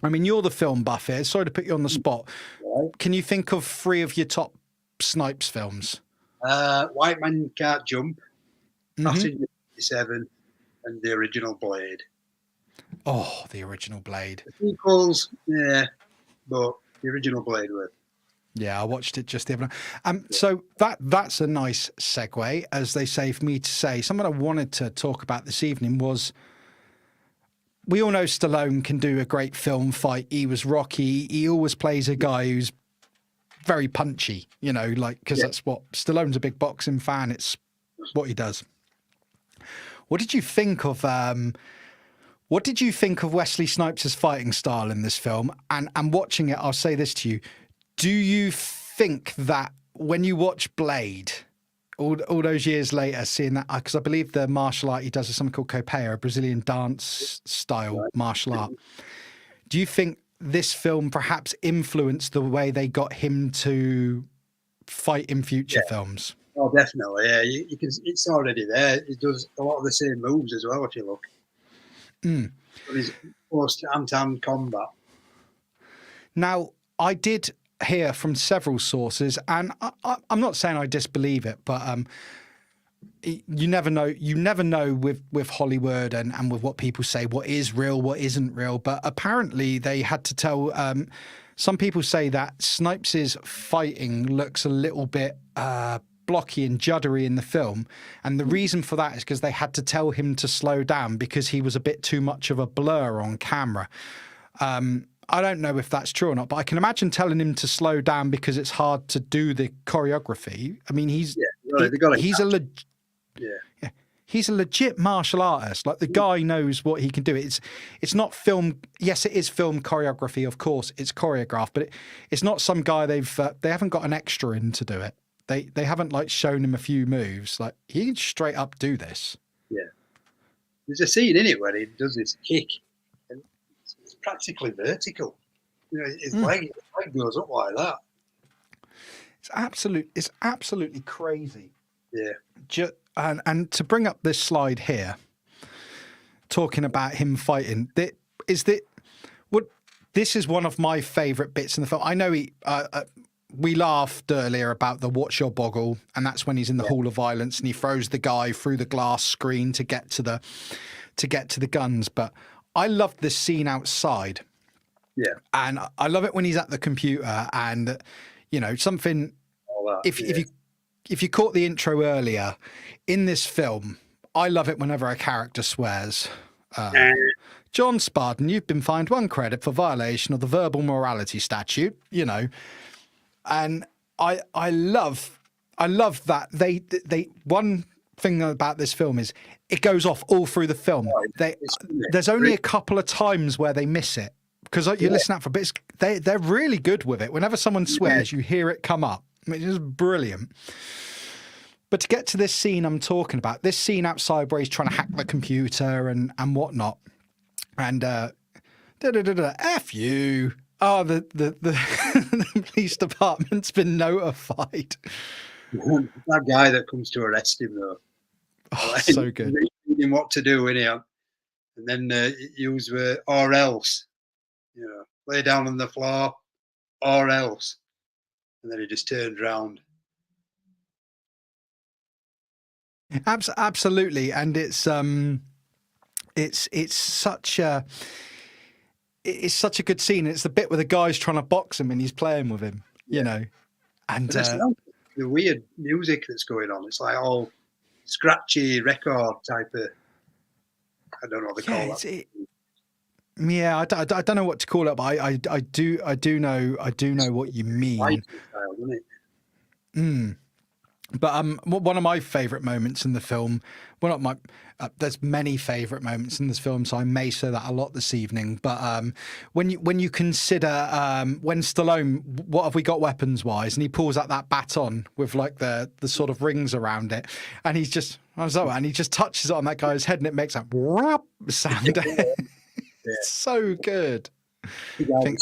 I mean, you're the film buff here. Sorry to put you on the spot. Right. Can you think of 3 of your top Snipes films? White Man Can't Jump, Passenger 57, and the original Blade. Oh, the original Blade. The sequels, yeah, but the original Blade were. Yeah, I watched it just the other night. So that's a nice segue, as they say, for me to say. Something I wanted to talk about this evening was, we all know Stallone can do a great film fight. He was Rocky. He always plays a guy who's very punchy, you know, like, because that's what Stallone's a big boxing fan. It's what he does. What did you think of Wesley Snipes' fighting style in this film? And watching it, I'll say this to you: do you think that when you watch Blade, all those years later, seeing that, because I believe the martial art he does is something called capoeira, a Brazilian dance style martial art. Do you think this film perhaps influenced the way they got him to fight in future films? Oh, definitely. Yeah, you can. It's already there. He does a lot of the same moves as well. If you look, his close hand-to-hand combat. Now, I did hear from several sources, and I'm not saying I disbelieve it, but you never know. You never know with Hollywood and with what people say, what is real, what isn't real. But apparently, they had to tell. Some people say that Snipes' fighting looks a little bit blocky and juddery in the film, and the reason for that is because they had to tell him to slow down because he was a bit too much of a blur on camera. I don't know if that's true or not, but I can imagine telling him to slow down because it's hard to do the choreography. I mean, he's a legit martial artist. Like, the guy knows what he can do. It's not film. Yes, it is film choreography. Of course, it's choreographed, but it's not some guy they haven't got an extra in to do it. They haven't like shown him a few moves. Like, he can straight up do this. Yeah, there's a scene in it where he does this kick, and it's practically vertical. You know, his leg goes up like that. It's absolutely crazy. Yeah. And to bring up this slide here, talking about him fighting, this is one of my favourite bits in the film. I know we laughed earlier about the "What's Your Boggle," and that's when he's in the Hall of Violence and he throws the guy through the glass screen to get to the guns. But I love this scene outside. Yeah, and I love it when he's at the computer, and you know, something. If you caught the intro earlier in this film, I love it whenever a character swears. John Spartan, you've been fined 1 credit for violation of the verbal morality statute. You know. And I love that they one thing about this film is it goes off all through the film. There's only a couple of times where they miss it because you listen out for bits. They're really good with it. Whenever someone swears, you hear it come up. It is brilliant. But to get to this scene I'm talking about, this scene outside where he's trying to hack the computer and whatnot, and F you. Oh, the police department's been notified. That guy that comes to arrest him, though. Oh, so good. Him what to do, innit? And then use or else. You know, lay down on the floor, or else. And then he just turned round. Absolutely, and it's such a. It's such a good scene. It's the bit where the guy's trying to box him and he's playing with him, you know. And the weird music that's going on, it's like all scratchy record type of. I don't know what they call that. I don't know what to call it, but I do know what you mean. Style, isn't it? But one of my favourite moments in the film, well, not my, there's many favourite moments in this film, so I may say that a lot this evening. But when you consider when Stallone, what have we got weapons wise, and he pulls out that baton with like the sort of rings around it, and he just touches it on that guy's head, and it makes that whop sound. It's so good.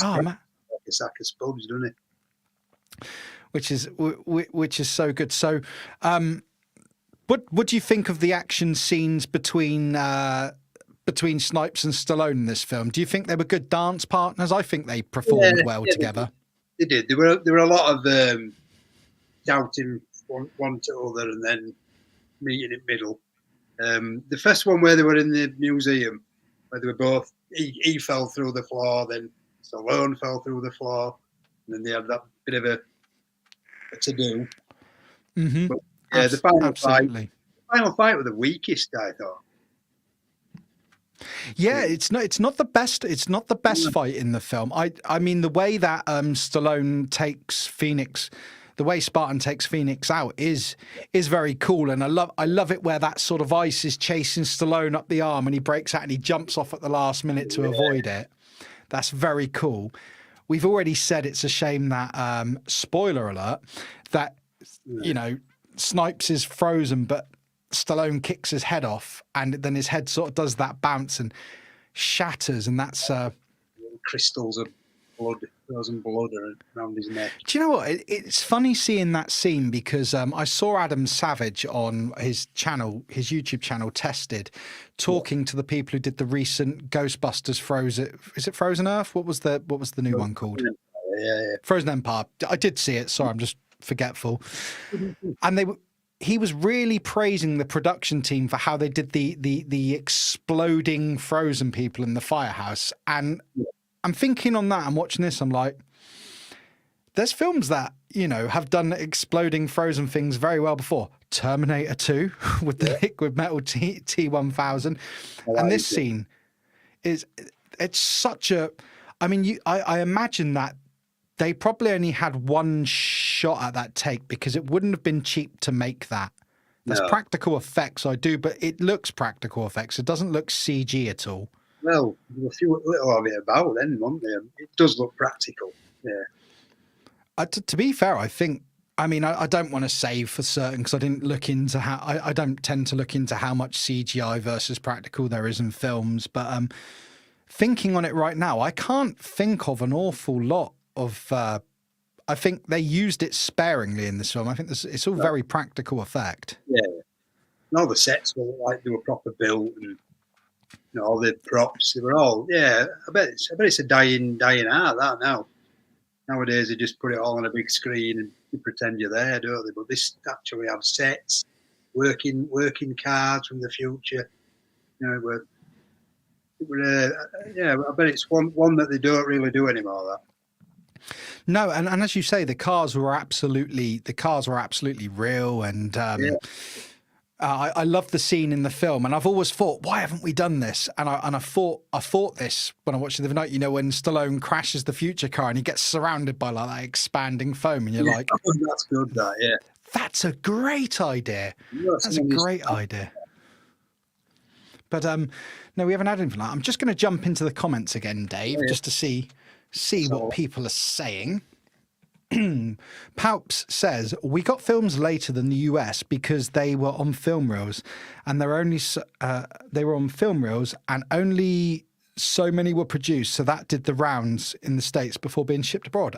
Oh man, it's like a sponge, doesn't it? Which is so good. So, what do you think of the action scenes between Snipes and Stallone in this film? Do you think they were good dance partners? I think they performed well together. They did. There were a lot of shouting one to other and then meeting in middle. The first one where they were in the museum, where they were both, he fell through the floor, then Stallone fell through the floor, and then they had that bit of a to do. Mm-hmm. But, the final fight was the weakest, I thought. Yeah, it's not the best. It's not the best fight in the film. I mean, the way that Stallone takes Phoenix, the way Spartan takes Phoenix out is very cool, and I love it where that sort of ice is chasing Stallone up the arm, and he breaks out and he jumps off at the last minute to avoid it. That's very cool. We've already said it's a shame that spoiler alert that Snipes is frozen, but Stallone kicks his head off, and then his head sort of does that bounce and shatters, and that's crystals of blood, frozen blood around his neck. Do you know what? It's funny seeing that scene because I saw Adam Savage on his channel, his YouTube channel, Tested, talking to the people who did the recent Ghostbusters Frozen. Is it Frozen Earth? What was the new one called? Yeah. Frozen Empire. I did see it. Sorry, I'm just forgetful. And he was really praising the production team for how they did the exploding frozen people in the firehouse. And I'm thinking on that, I'm watching this, I'm like, there's films that, have done exploding frozen things very well before. Terminator 2 with the liquid metal T-1000. And this scene it's such a, I mean, I imagine that they probably only had one shot at that take because it wouldn't have been cheap to make that. That's practical effects, but it looks practical effects. It doesn't look CG at all. Well, there's a few little of it about then, won't there? It does look practical. Yeah. To be fair, I think. I mean, I don't want to say for certain because I didn't look into how. I don't tend to look into how much CGI versus practical there is in films. But thinking on it right now, I can't think of an awful lot of. I think they used it sparingly in this film. I think it's all very practical effect. Yeah. And all the sets were like they were proper built, and all the props, they were all. Yeah, I bet it's a dying art that now. Nowadays they just put it all on a big screen and you pretend you're there, don't they? But this actually have sets, working cars from the future. I bet it's one that they don't really do anymore. That. No, and as you say, the cars were absolutely real, and I love the scene in the film. And I've always thought, why haven't we done this? And I thought this when I watched it the other night. When Stallone crashes the future car and he gets surrounded by like that expanding foam, and you're like, oh, that's good. That's a great idea. That's a great idea. But no, we haven't had anything like that. I'm just going to jump into the comments again, Dave, just to see what people are saying. Palps says, we got films later than the US because they were on film reels, and they were on film reels and only so many were produced, so that did the rounds in the States before being shipped abroad.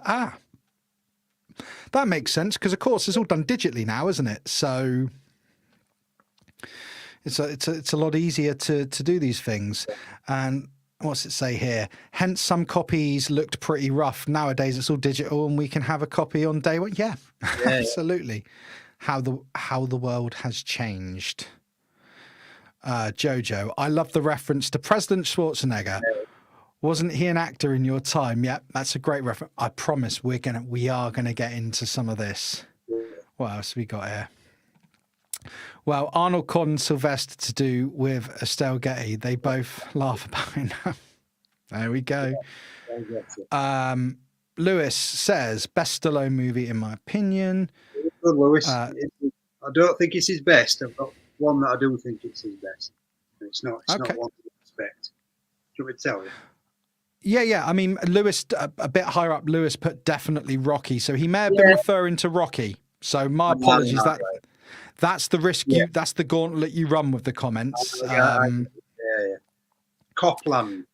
That makes sense because of course it's all done digitally now, isn't it? So it's a lot easier to do these things. And what's it say here? Hence, some copies looked pretty rough. Nowadays, it's all digital, and we can have a copy on day one. Yeah, absolutely. How the world has changed. Jojo, I love the reference to President Schwarzenegger. Wasn't he an actor in your time? Yeah, that's a great reference. I promise we are gonna get into some of this. What else have we got here? Well, Arnold conned Sylvester to do with Estelle Getty. They both laugh about it now. There we go. Lewis says, best Stallone movie in my opinion. Good, Lewis. I don't think it's his best. I've got one that I do think it's his best. It's not one to expect. Do you want me to tell you? Yeah. I mean, Lewis, a bit higher up, Lewis put definitely Rocky. So he may have been referring to Rocky. So my apologies. That's the risk that's the gauntlet you run with the comments. Copland.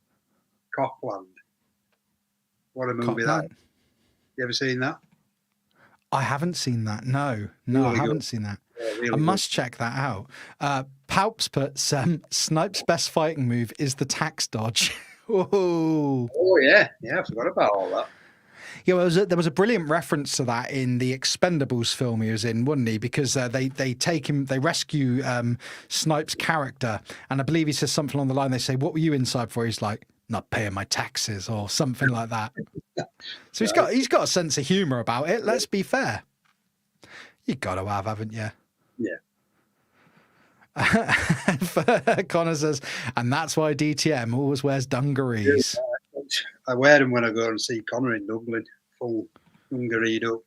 What a movie that. You ever seen that? I haven't seen that. No, really I haven't seen that. Yeah, really I must check that out. Palps puts Snipes' best fighting move is the tax dodge. Oh yeah, I forgot about all that. Yeah, well, there was a brilliant reference to that in the Expendables film he was in, wasn't he? Because they rescue Snipes' character, and I believe he says something along the line. They say, "What were you inside for?" He's like, "Not paying my taxes," or something like that. So he's got a sense of humour about it. Let's be fair. You got to have, haven't you? Connor says, and that's why DTM always wears dungarees. I wear them when I go and see Connor in Dublin, full dungareed up.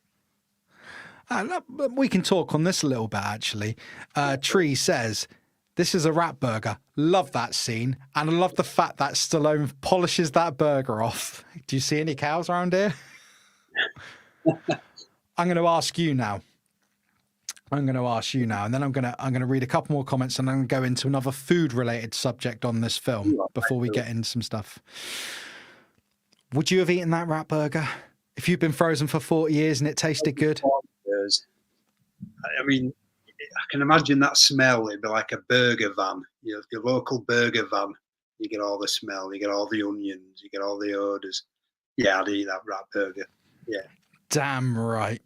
We can talk on this a little bit, actually. Tree says, this is a rat burger. Love that scene. And I love the fact that Stallone polishes that burger off. Do you see any cows around here? I'm going to ask you now. And then I'm going to read a couple more comments, and I'm going to go into another food-related subject on this film before we get into some stuff. Would you have eaten that rat burger if you'd been frozen for 40 years and it tasted good? I mean, I can imagine that smell. It'd be like a burger van, you know, your local burger van. You get all the smell, you get all the onions, you get all the odors. Yeah, I'd eat that rat burger. Yeah. Damn right.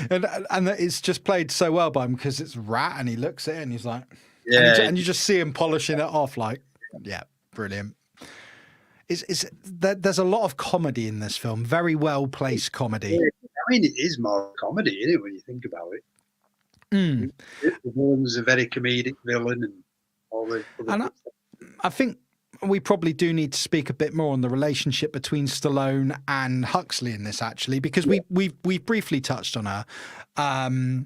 and it's just played so well by him because it's rat, and he looks at it and he's like, yeah, and you just see him polishing it off, like, yeah, brilliant. There's a lot of comedy in this film, very well placed comedy. Yeah, I mean, it is more comedy, isn't it, when you think about it? Mm. The villain's a very comedic villain, and all the. And I think we probably do need to speak a bit more on the relationship between Stallone and Huxley in this, actually, because we've briefly touched on her, and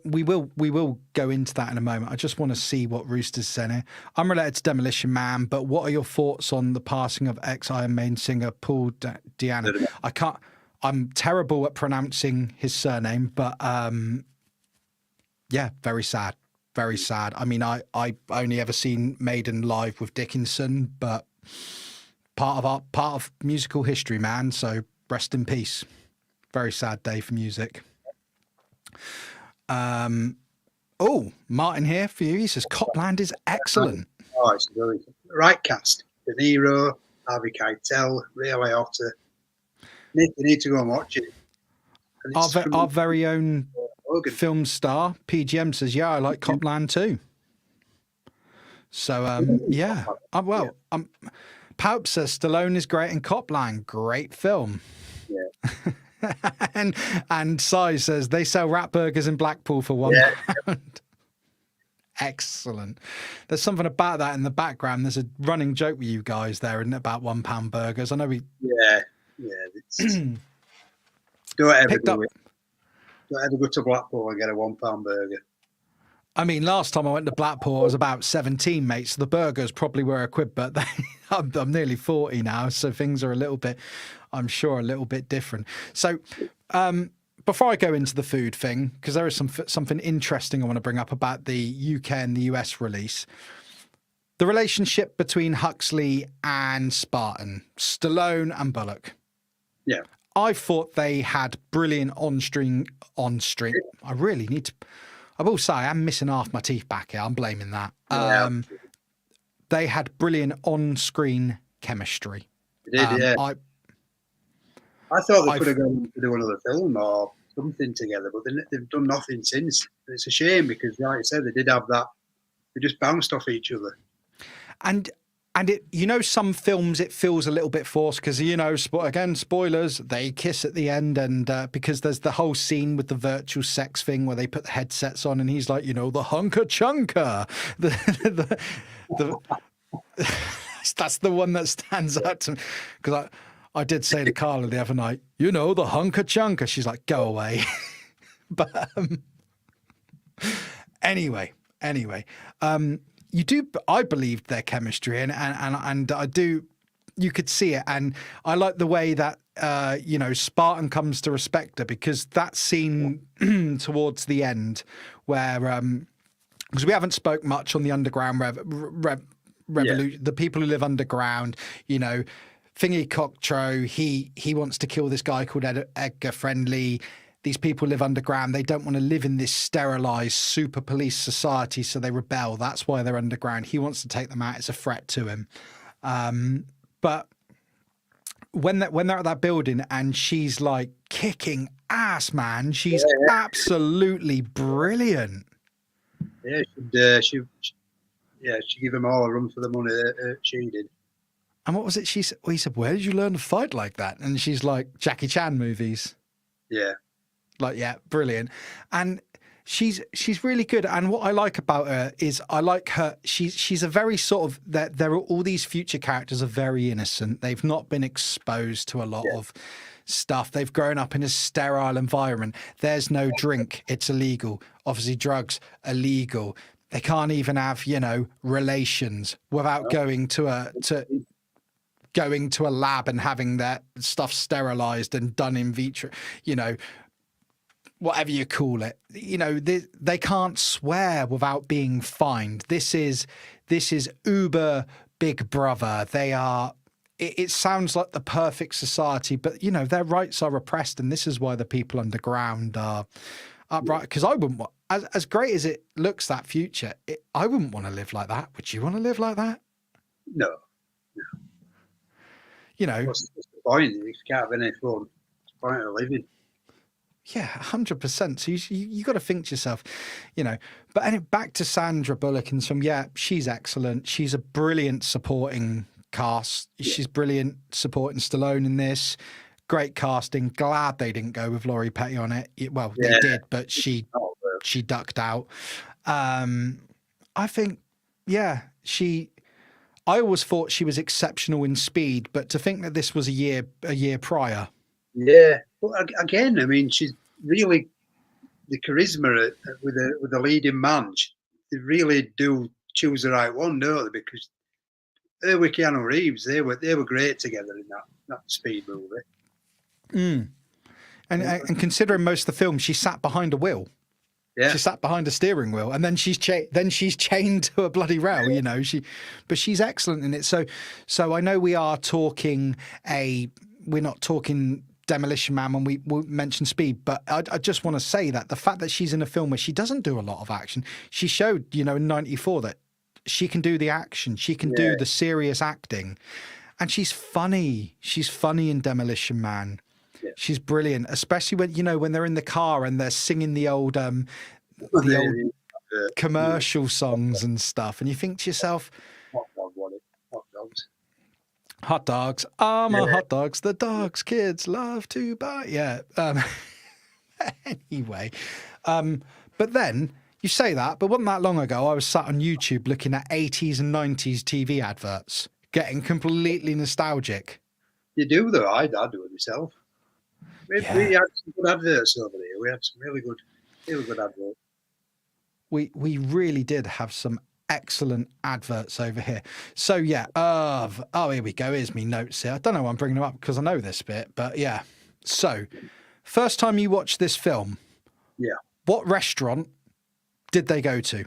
we will go into that in a moment. I just want to see what Rooster's saying here. I'm related to Demolition Man, but what are your thoughts on the passing of ex-Iron Maiden singer Paul Di'Anno? I'm terrible at pronouncing his surname, but yeah, very sad. Very sad. I mean, I only ever seen Maiden live with Dickinson, but part of musical history, man. So rest in peace. Very sad day for music. Oh, Martin here for you. He says Copland is excellent. Oh, it's really right cast. De Niro, Harvey Keitel, Ray Liotta. You need to go and watch it. Our very own film star PGM says, yeah, I like Copland too. So yeah. Paup says Stallone is great in Copland. Great film. Yeah. and Sai says they sell rat burgers in Blackpool for £1. Excellent. There's something about that in the background. There's a running joke with you guys there, isn't it, about £1 burgers? I know we. Yeah. It's, don't ever do it. Don't ever go to Blackpool and get a £1 burger. I mean, last time I went to Blackpool, I was about 17, mate. So the burgers probably were a quid, but I'm nearly 40 now, so things are a little bit different. So before I go into the food thing, because there is something interesting I want to bring up about the UK and the US release. The relationship between Huxley and Spartan, Stallone and Bullock. Yeah. I thought they had brilliant on-screen. I really need to. I will say I'm missing half my teeth back here. I'm blaming that. Yeah. They had brilliant on-screen chemistry. They did, yeah. I thought they could have gone to do another film or something together, but they've done nothing since. It's a shame because, like I said, they did have that. They just bounced off each other. And it, you know, some films it feels a little bit forced because, you know, again, spoilers, they kiss at the end, and because there's the whole scene with the virtual sex thing where they put the headsets on and he's like, you know, the hunker chunker. That's the one that stands out to me because I did say to Carla the other night, you know, the hunker chunker. She's like, go away. But anyway. You do, I believed their chemistry, and I do. You could see it, and I like the way that you know, Spartan comes to respect her, because that scene towards the end where because we haven't spoke much on the underground revolution, the people who live underground, you know, Thingy Cocktrow, he wants to kill this guy called Edgar Friendly. These people live underground. They don't want to live in this sterilized super police society, so they rebel. That's why they're underground. He wants to take them out. It's a threat to him. But when they're at that building and she's like kicking ass, man, she's absolutely brilliant. Yeah, she gave them all a run for the money that she did. And what was it? He said, where did you learn to fight like that? And she's like, Jackie Chan movies. Yeah. Like, yeah, brilliant. And She's really good, and what I like about her is I like her. She's a very sort of that. There are all these future characters are very innocent. They've not been exposed to a lot of stuff. They've grown up in a sterile environment. There's no drink; it's illegal. Obviously, drugs illegal. They can't even have relations without going to a lab and having their stuff sterilized and done in vitro. Whatever you call it, they can't swear without being fined. This is uber Big Brother. They are. It sounds like the perfect society, but their rights are repressed, and this is why the people underground are upright. Because I wouldn't want, as great as it looks, that future, I wouldn't want to live like that. Would you want to live like that? No. What's the point if you can't have any fun? What's the point of living? Yeah, 100%. So you got to think to yourself, But anyway, back to Sandra Bullock and some. Yeah, she's excellent. She's a brilliant supporting cast. Yeah. She's brilliant supporting Stallone in this. Great casting. Glad they didn't go with Laurie Petty on it. Well, they did, but she ducked out. I think, I always thought she was exceptional in Speed, but to think that this was a year prior. Yeah, but again, I mean, she's really the charisma with the leading man. They really do choose the right one, don't they? Because they're with Keanu Reeves. They were great together in that Speed movie. And considering most of the film, she sat behind a wheel. Yeah. She sat behind a steering wheel, and then she's chained to a bloody rail. But she's excellent in it. So I know we are talking we're not talking Demolition Man when we mention Speed, but I just want to say that the fact that she's in a film where she doesn't do a lot of action, she showed, in '94 that she can do the action, she can do the serious acting, and she's funny. She's funny in Demolition Man. Yeah. She's brilliant, especially when they're in the car and they're singing the old commercial songs and stuff, and you think to yourself, hot dogs, hot dogs, the dogs kids love to buy. Yeah. Anyway, but then you say that, but wasn't that long ago I was sat on YouTube looking at 80s and 90s TV adverts, getting completely nostalgic. You do though. I do it myself. We had some good adverts over there. We had some really good adverts. We really did have some excellent adverts over here. So here we go. Here's me notes here. I don't know why I'm bringing them up because I know this bit, but yeah. So, first time you watched this film, what restaurant did they go to?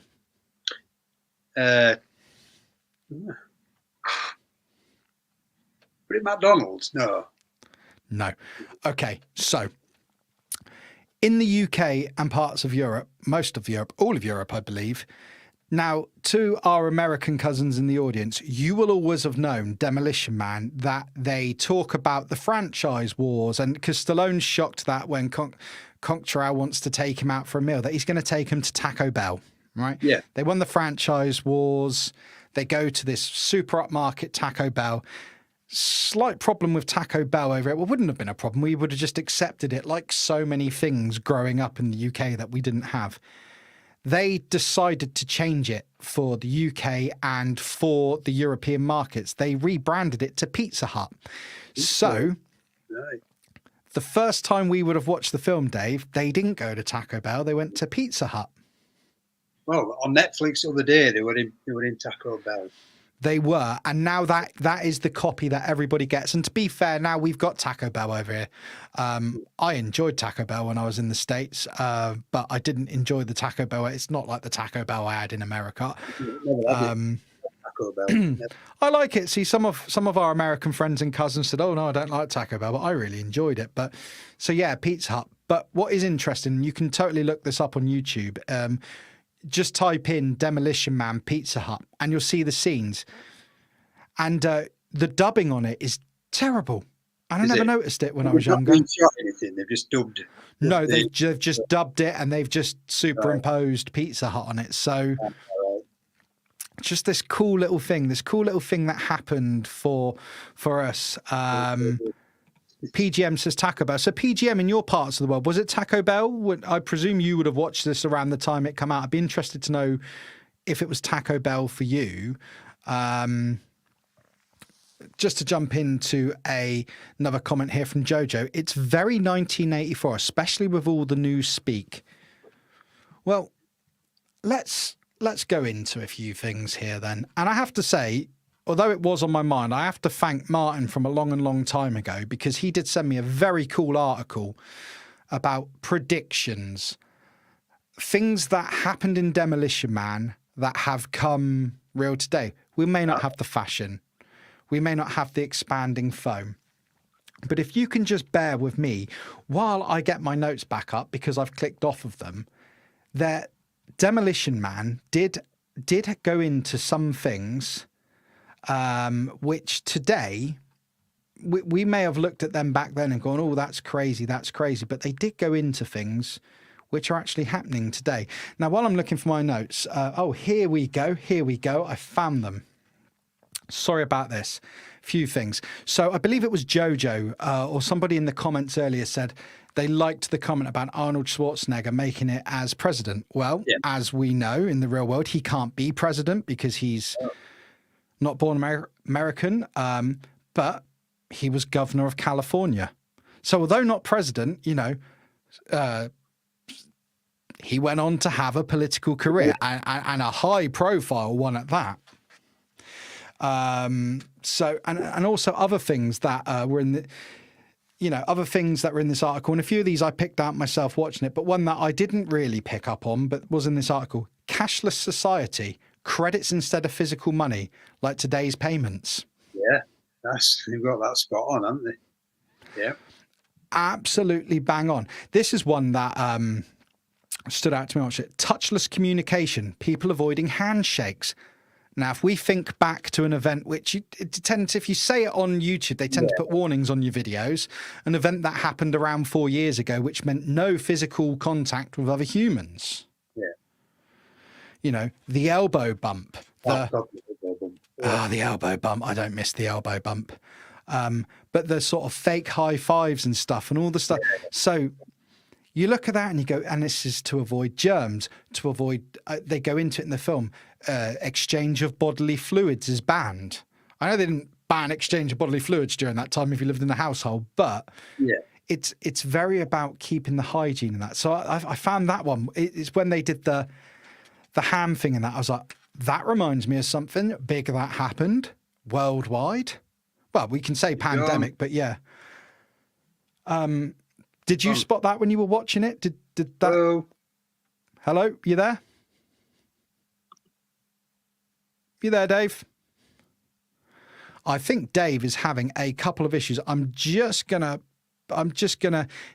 McDonald's? No. Okay, so in the UK and parts of Europe, most of Europe, all of Europe, I believe. Now, to our American cousins in the audience, you will always have known Demolition Man, that they talk about the franchise wars, and because Stallone's shocked that when Contrell wants to take him out for a meal, that he's going to take him to Taco Bell, right? Yeah. They won the franchise wars. They go to this super upmarket Taco Bell. Slight problem with Taco Bell over it. Well, wouldn't have been a problem. We would have just accepted it like so many things growing up in the UK that we didn't have. They decided to change it for the UK and for the European markets. They rebranded it to Pizza Hut. So the first time we would have watched the film, Dave, they didn't go to Taco Bell. They went to Pizza Hut. Well, on Netflix the other day, they were in Taco Bell. They were, and now that is the copy that everybody gets. And to be fair, now we've got Taco Bell over here. I enjoyed Taco Bell when I was in the States, but I didn't enjoy the Taco Bell. It's not like the Taco Bell I had in America. Taco Bell. I like it. See, some of our American friends and cousins said, "Oh no, I don't like Taco Bell," but I really enjoyed it. But so yeah, Pizza Hut. But what is interesting, you can totally look this up on YouTube. Just type in Demolition Man Pizza Hut and you'll see the scenes. And the dubbing on it is terrible. And I never noticed it when I was younger. They've shot anything, they've just dubbed it. No, they've just dubbed it and they've just superimposed Pizza Hut on it. So just this cool little thing that happened for us. PGM says Taco Bell. So PGM in your parts of the world, was it Taco Bell? I presume you would have watched this around the time it came out. I'd be interested to know if it was Taco Bell for you. Just to jump into another comment here from Jojo, it's very 1984, especially with all the new speak. Well, let's go into a few things here then. And I have to say, although it was on my mind, I have to thank Martin from a long time ago, because he did send me a very cool article about predictions, things that happened in Demolition Man that have come real today. We may not have the fashion. We may not have the expanding foam. But if you can just bear with me while I get my notes back up, because I've clicked off of them, that Demolition Man did go into some things which today we may have looked at them back then and gone, oh, that's crazy, but they did go into things which are actually happening today. Now, while I'm looking for my notes, oh, here we go, I found them. Sorry about this. Few things. So I believe it was Jojo or somebody in the comments earlier said they liked the comment about Arnold Schwarzenegger making it as president. Well, as we know in the real world, he can't be president because he's not born American, but he was governor of California. So although not president, you know, he went on to have a political career and a high profile one at that. So, and also other things that were in the, you know, other things that were in this article. And a few of these I picked out myself watching it, but one that I didn't really pick up on, but was in this article: cashless society, credits instead of physical money, like today's payments. Yeah, you've got that spot on, haven't they? Yeah. Absolutely bang on. This is one that stood out to me. Touchless communication, people avoiding handshakes. Now, if we think back to an event which it tends, if you say it on YouTube, they tend to put warnings on your videos, an event that happened around 4 years ago, which meant no physical contact with other humans. Yeah. You know, the elbow bump. The elbow bump. I don't miss the elbow bump. But the sort of fake high fives and stuff and all the stuff. Yeah. So you look at that and you go, and this is to avoid germs, to avoid, they go into it in the film, exchange of bodily fluids is banned. I know they didn't ban exchange of bodily fluids during that time if you lived in the household, but it's very about keeping the hygiene and that. So I found that one, it's when they did the ham thing and that, I was like, that reminds me of something big that happened worldwide. Well, we can say pandemic, but yeah. Did you spot that when you were watching it? Did that? Hello, you there? You there, Dave? I think Dave is having a couple of issues. I'm just gonna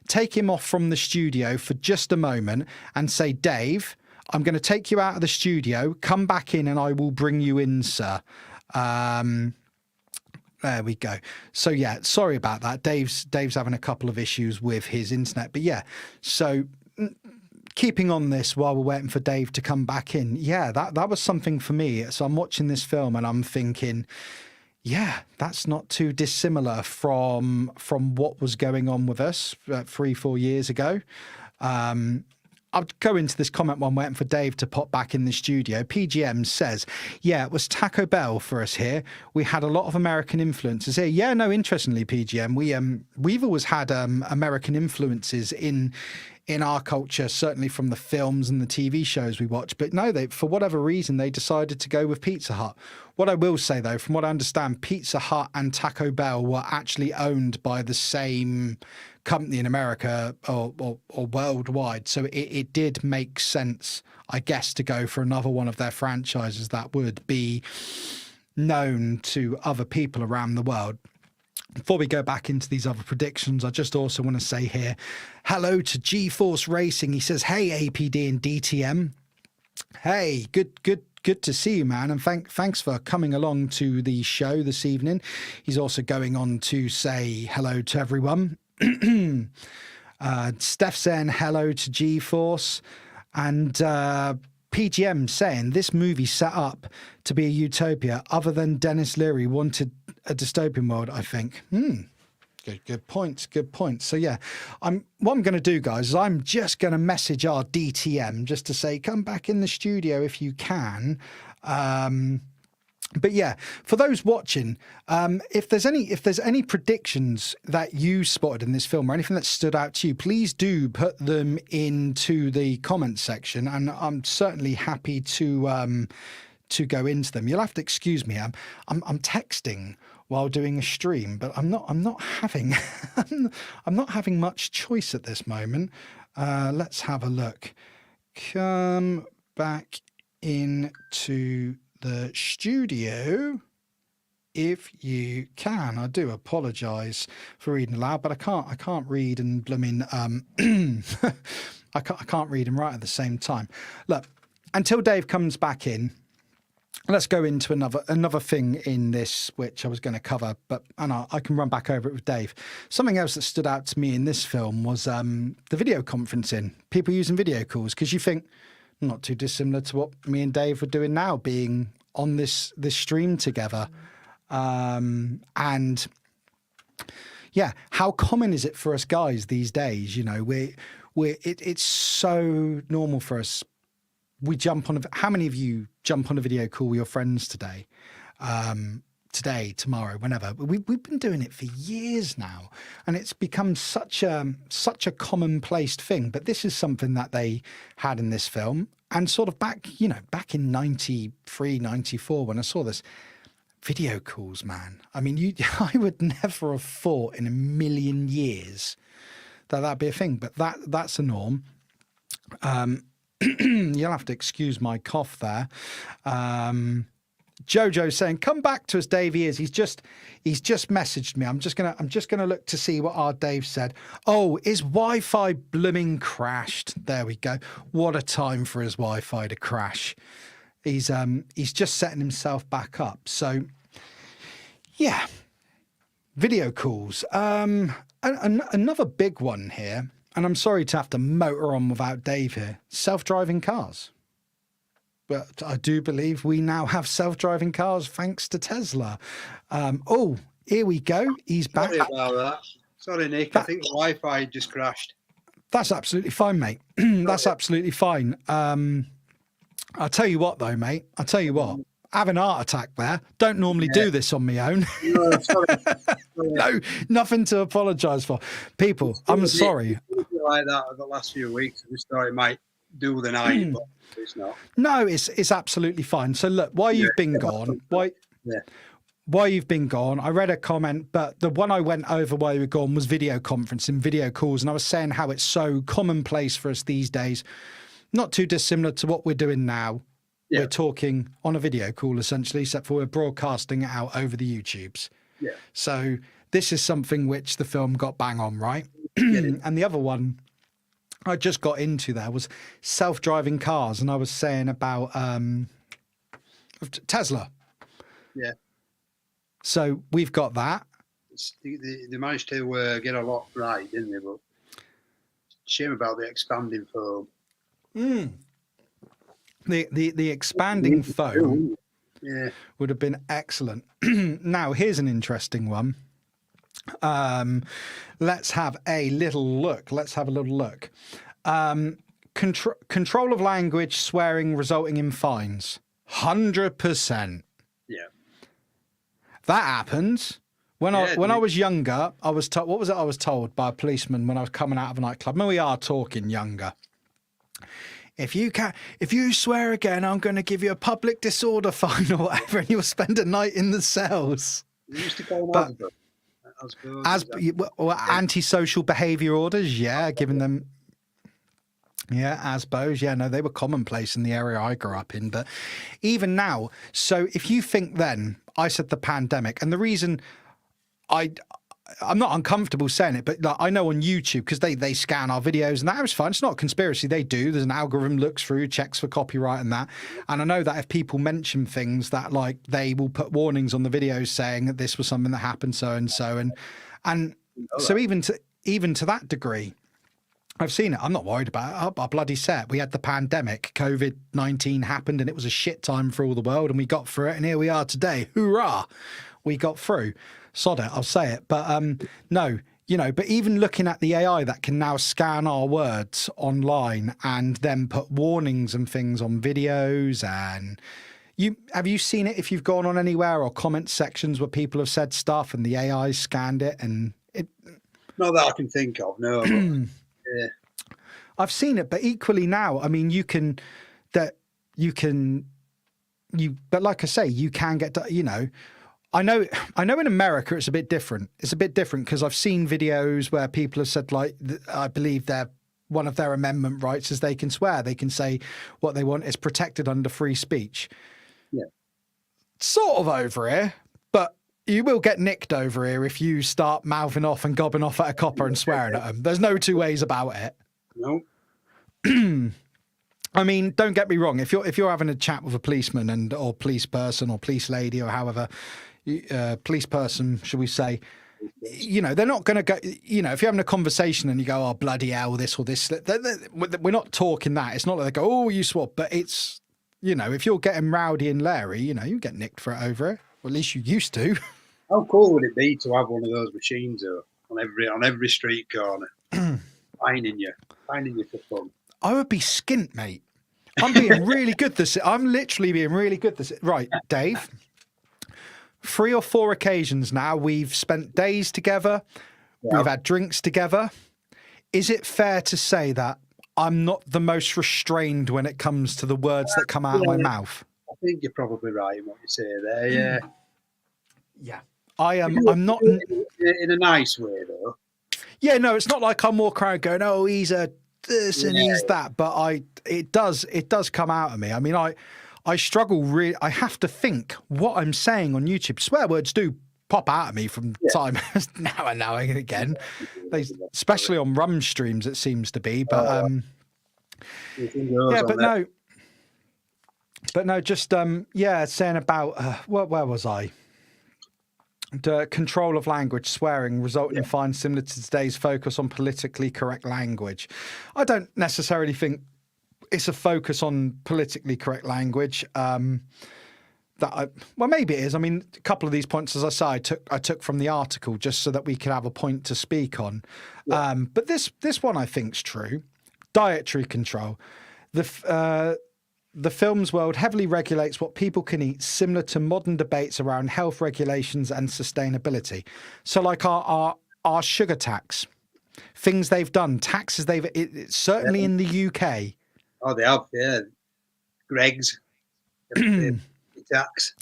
take him off from the studio for just a moment and say, Dave, I'm going to take you out of the studio. Come back in, and I will bring you in, sir. There we go. So yeah, sorry about that. Dave's having a couple of issues with his internet, but yeah. So keeping on this while we're waiting for Dave to come back in. Yeah, that was something for me. So I'm watching this film and I'm thinking, yeah, that's not too dissimilar from what was going on with us 3-4 years ago. I'll go into this comment while I'm waiting for Dave to pop back in the studio. PGM says, yeah, it was Taco Bell for us here. We had a lot of American influences here. Yeah, no, interestingly, PGM, we've always had American influences in our culture, certainly from the films and the TV shows we watch. But no, for whatever reason, they decided to go with Pizza Hut. What I will say, though, from what I understand, Pizza Hut and Taco Bell were actually owned by the same company in America or worldwide. So it did make sense, I guess, to go for another one of their franchises that would be known to other people around the world. Before we go back into these other predictions, I just also want to say here, hello to G-Force Racing. He says, hey, APD and DTM. Hey, good to see you, man. And thanks for coming along to the show this evening. He's also going on to say hello to everyone. Steph saying hello to G-Force. And PGM saying this movie set up to be a utopia other than Dennis Leary wanted a dystopian world, I think. Good points. Good points. So yeah, what I'm going to do, guys, is I'm just going to message our DTM just to say, come back in the studio if you can. But yeah, for those watching, if there's any predictions that you spotted in this film or anything that stood out to you, please do put them into the comments section, and I'm certainly happy to go into them. You'll have to excuse me. I'm texting while doing a stream, but I'm not having I'm not having much choice at this moment. Let's have a look. Come back into the studio if you can. I do apologize for reading aloud, but I can't read and blooming I can't read and write at the same time. Look, until Dave comes back in, let's go into another thing in this which I was going to cover, but I can run back over it with Dave. Something else that stood out to me in this film was the video conferencing, people using video calls, because you think, not too dissimilar to what me and Dave are doing now, being on this stream together. And yeah, how common is it for us guys these days? You know, it's so normal for us. We jump on. How many of you jump on a video call with your friends today? Today, tomorrow, whenever. We've been doing it for years now, and it's become such a commonplace thing. But this is something that they had in this film, and sort of back in 93, 94, when I saw this, video calls, man. I mean, I would never have thought in a million years that that'd be a thing, but that's a norm. You'll have to excuse my cough there. Jojo's saying, "Come back to us, Dave." He is. He's just messaged me. I'm just gonna look to see what our Dave said. Oh, his Wi-Fi blooming crashed. There we go. What a time for his Wi-Fi to crash. He's just setting himself back up. So yeah, video calls. Another big one here, and I'm sorry to have to motor on without Dave here. Self-driving cars. But I do believe we now have self-driving cars thanks to Tesla. Oh, here we go. He's back. Sorry about that. Sorry, Nick. I think the Wi-Fi just crashed. That's absolutely fine, mate. That's absolutely fine. I'll tell you what, though, mate. I'll tell you what. I have an heart attack there. Don't normally do this on my own. No, sorry. No, nothing to apologise for. People, I'm sorry. Like that the last few weeks. I just thought it might do the night, but it's not. No, it's absolutely fine. So look, while you've been gone, while you've been gone, I read a comment, but the one I went over while you were gone was video conferencing, video calls, and I was saying how it's so commonplace for us these days, not too dissimilar to what we're doing now. Yeah. We're talking on a video call essentially, except for we're broadcasting it out over the YouTubes. Yeah. So this is something which the film got bang on, right? And the other one I just got into there was self-driving cars, and I was saying about Tesla. Yeah. So we've got that. They managed to get a lot right, didn't they? But shame about the expanding foam. The expanding foam would have been excellent. Now here's an interesting one. Let's have a little look. Control of language, swearing resulting in fines. 100%. Yeah. That happens. When I was younger, I was told, what was it I was told by a policeman when I was coming out of a nightclub? I mean, we are talking younger. If you swear again, I'm going to give you a public disorder fine or whatever, and you'll spend a night in the cells. We used to call them antisocial behaviour orders, giving them, ASBOs, no, they were commonplace in the area I grew up in. But even now, so if you think then, I said the pandemic, and the reason I'm not uncomfortable saying it, but like, I know on YouTube, because they scan our videos, and that was fine. It's not a conspiracy. They do. There's an algorithm looks through, checks for copyright and that. And I know that if people mention things that, like, they will put warnings on the videos saying that this was something that happened so and so, and so even to that degree, I've seen it. I'm not worried about it. I bloody set. We had the pandemic. COVID-19 happened, and it was a shit time for all the world, and we got through it, and here we are today. Hoorah! we got through. Sod it, I'll say it. But no, but even looking at the AI that can now scan our words online and then put warnings and things on videos, and have you seen it if you've gone on anywhere or comment sections where people have said stuff and the AI scanned it and it? Not that I can think of, no. But, yeah. I've seen it, but equally now, I mean, but like I say, you can get, I know in America it's a bit different. It's a bit different because I've seen videos where people have said, like, I believe one of their amendment rights is they can swear, they can say what they want. It's protected under free speech. Yeah. Sort of over here, but you will get nicked over here if you start mouthing off and gobbing off at a copper and swearing at them. There's no two ways about it. No. I mean, don't get me wrong. If you're having a chat with a policeman or police person or police lady or however, police person, should we say, they're not going to go, if you're having a conversation and you go, oh, bloody hell, this or this, we're not talking that. It's not like they go, oh, you swap, but it's, if you're getting rowdy and Larry, you get nicked for it over it. Well, at least you used to. How cool would it be to have one of those machines on every street corner, finding you for fun? I would be skint, mate. I'm being really good this. I'm literally being really good this. Right, Dave. 3 or 4 occasions now we've spent days together. Yeah. We've had drinks together. Is it fair to say that I'm not the most restrained when it comes to the words that come out of my mouth? I think you're probably right in what you say there. Yeah. Yeah. I am. I'm not in a nice way though. Yeah. No, it's not like I'm walking around going, "Oh, he's a this and he's that," but it does come out of me. I mean, I struggle really. I have to think what I'm saying on YouTube. Swear words do pop out of me from time now and again. Especially on rum streams, it seems to be. But just saying about where was I? The control of language, swearing, resulting in fines similar to today's focus on politically correct language. I don't necessarily think it's a focus on politically correct language. Well, maybe it is. I mean, a couple of these points, as I say, I took from the article just so that we could have a point to speak on. Yeah. But this one I think's true. Dietary control. The film's world heavily regulates what people can eat, similar to modern debates around health regulations and sustainability. So like our sugar tax, things they've done, taxes certainly in the UK. Oh, they have, yeah. Greg's tax.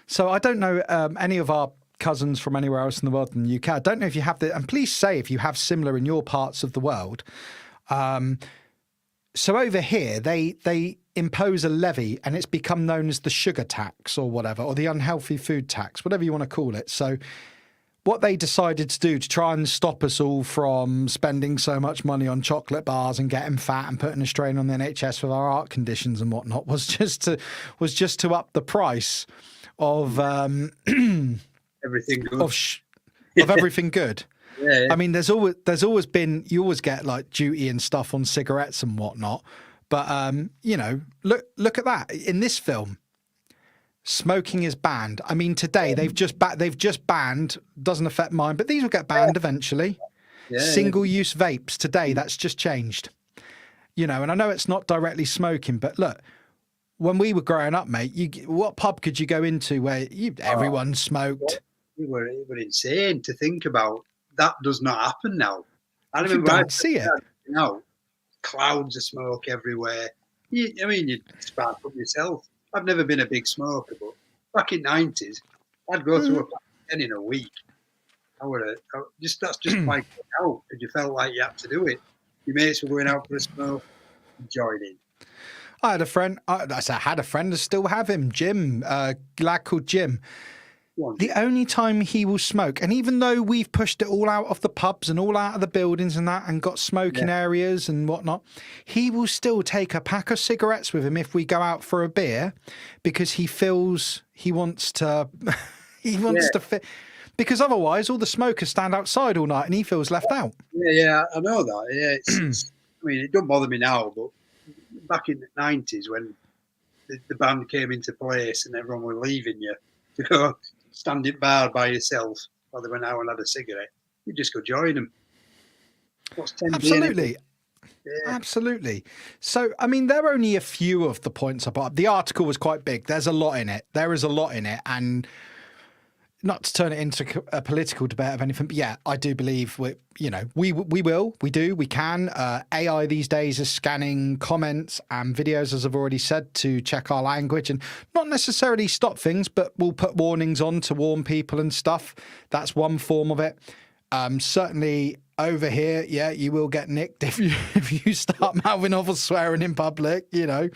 So I don't know any of our cousins from anywhere else in the world than the UK. I don't know if you have and please say if you have similar in your parts of the world. So over here, they impose a levy and it's become known as the sugar tax or whatever, or the unhealthy food tax, whatever you want to call it. So what they decided to do to try and stop us all from spending so much money on chocolate bars and getting fat and putting a strain on the NHS with our heart conditions and whatnot was just to up the price of everything good. Of everything good. Yeah. I mean, there's always been, you always get like duty and stuff on cigarettes and whatnot. But, look at that. In this film, smoking is banned. I mean, today they've just banned, doesn't affect mine, but these will get banned eventually. Yeah, single-use vapes today, that's just changed. And I know it's not directly smoking, but look, when we were growing up, mate, what pub could you go into where everyone smoked? It were insane to think about. That does not happen now. I remember I see it. Clouds of smoke everywhere. You spark up yourself. I've never been a big smoker, but back in the 90s, I'd go through a pack of 10 in a week. That's just like out because you felt like you had to do it. Your mates were going out for a smoke, joining. I had a friend. I still have him, Jim, a lad called Jim. The only time he will smoke, and even though we've pushed it all out of the pubs and all out of the buildings and that and got smoking areas and whatnot, he will still take a pack of cigarettes with him if we go out for a beer because he feels he wants to to fit, because otherwise all the smokers stand outside all night and he feels left out. Yeah, I know that. Yeah, it don't bother me now, but back in the 90s when the ban came into place and everyone were leaving you to go standing bar by yourself while they went out and had a cigarette, you just go join them. What's 10 Absolutely. Yeah. Absolutely. So, I mean, there are only a few of the points I brought up. The article was quite big. There's a lot in it. There is a lot in it. And not to turn it into a political debate of anything, but yeah, I do believe we can. AI these days is scanning comments and videos, as I've already said, to check our language and not necessarily stop things, but we'll put warnings on to warn people and stuff. That's one form of it. Certainly over here, yeah, you will get nicked if you start mouthing off or swearing in public. You know,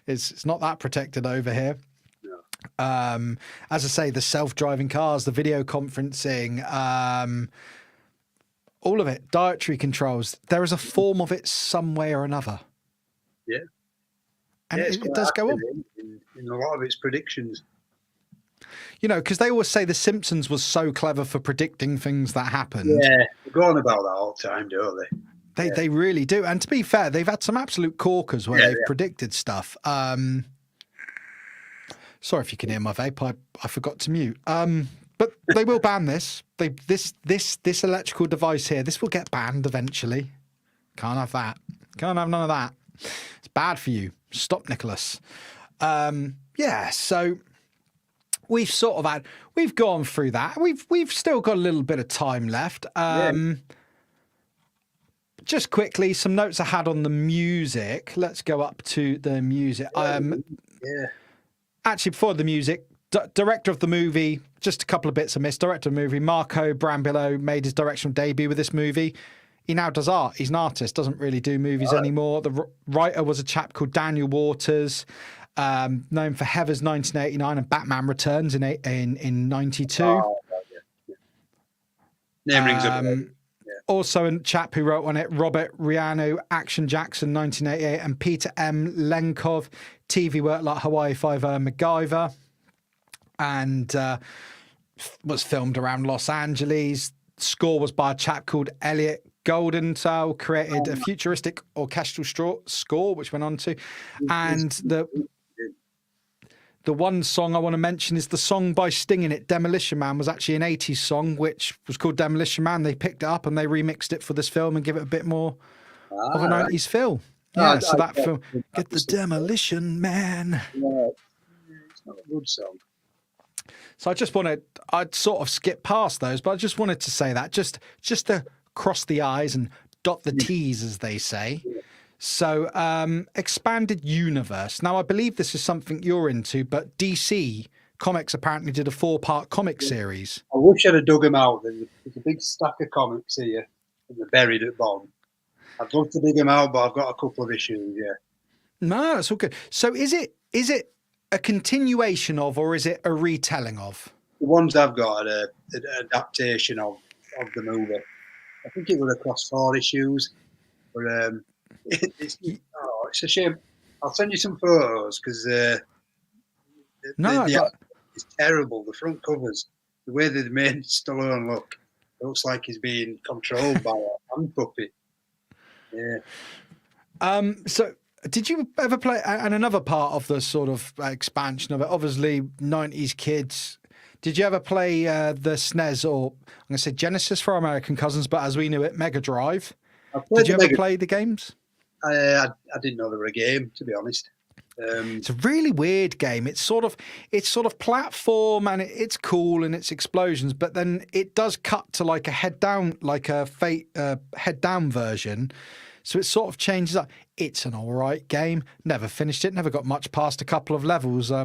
it's not that protected over here. As I say, the self-driving cars, the video conferencing, all of it, dietary controls. There is a form of it some way or another. Yeah, and it does go on. In a lot of its predictions. You know, because they always say The Simpsons was so clever for predicting things that happened. Yeah, they go on about that all the time, don't they? They really do. And to be fair, they've had some absolute corkers where they've predicted stuff. Sorry if you can hear my vape. I forgot to mute. But they will ban this. This electrical device here, this will get banned eventually. Can't have that. Can't have none of that. It's bad for you. Stop, Nicholas. Yeah, so we've we've gone through that. We've still got a little bit of time left. Just quickly, some notes I had on the music. Let's go up to the music. Actually, before the music, director of the movie, just a couple of bits I missed. Director of the movie, Marco Brambilla, made his directional debut with this movie. He now does art. He's an artist, doesn't really do movies anymore. The writer was a chap called Daniel Waters, known for Heathers 1989 and Batman Returns in 92. Name rings up. Also a chap who wrote on it, Robert Riano, Action Jackson 1988, and Peter M. Lenkov, TV work like Hawaii Five-O, MacGyver, and was filmed around Los Angeles. Score was by a chap called Elliot Goldenthal, created a futuristic orchestral score, which went on to, and the one song I want to mention is the song by Sting in it, Demolition Man, was actually an 80s song, which was called Demolition Man. They picked it up and they remixed it for this film and give it a bit more of a 90s feel. Yeah, so that film, get the Demolition Man. Yeah, it's not a good song. So I'd sort of skip past those, but I just wanted to say that, just to cross the I's and dot the T's, as they say. So, expanded universe. Now, I believe this is something you're into, but DC Comics apparently did a 4-part comic series. I wish I'd have dug them out. There's a big stack of comics here, and they're buried at the bottom. I'd love to dig them out, but I've got a couple of issues, No, that's all good. So is it a continuation of, or is it a retelling of? The ones I've got are an adaptation of the movie. I think it was across 4 issues, but it's a shame. I'll send you some photos because it's terrible. The front covers, the way they made Stallone look, it looks like he's being controlled by a hand puppet. Yeah. So did you ever play, and another part of the sort of expansion of it, obviously 90s kids, did you ever play the SNES, or I'm going to say Genesis for our American cousins, but as we knew it, Mega Drive? Did you ever play the games? I didn't know they were a game, to be honest. It's a really weird game. It's sort of platform, and it's cool and it's explosions, but then it does cut to like a head down version. So it sort of changes up. It's an all right game. Never finished it. Never got much past a couple of levels. I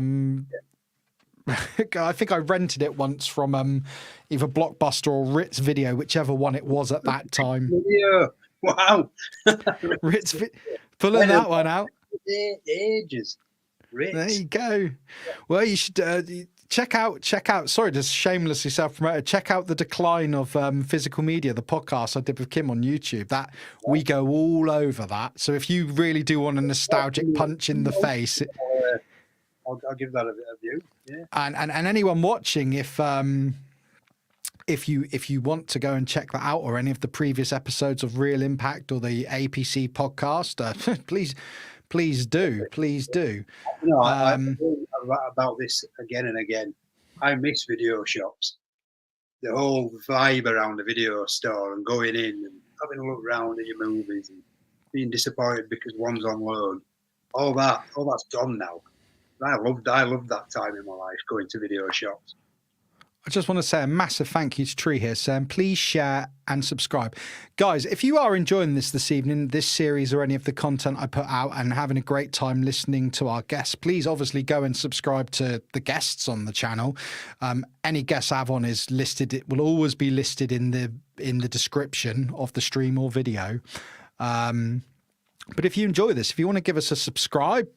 think I rented it once from either Blockbuster or Ritz Video, whichever one it was at that time. Yeah. Wow. Ritz, pulling that one out. Ages. Ritz. There you go. Well, you should check out. Sorry, just shamelessly self-promoted. Check out the decline of physical media, the podcast I did with Kim on YouTube. That we go all over that. So if you really do want a nostalgic punch in the face, I'll give that a view. Yeah. And anyone watching, if you want to go and check that out, or any of the previous episodes of Real Impact or the APC podcast, please do. You know, I about this again and again. I miss video shops. The whole vibe around the video store and going in and having a look around at your movies and being disappointed because one's on loan. All that's gone now. I loved that time in my life going to video shops. I just want to say a massive thank you to Tree here saying, please share and subscribe. Guys, if you are enjoying this evening, this series or any of the content I put out and having a great time listening to our guests, please obviously go and subscribe to the guests on the channel. Any guests I have on is listed. It will always be listed in the description of the stream or video. But if you enjoy this, if you want to give us a subscribe,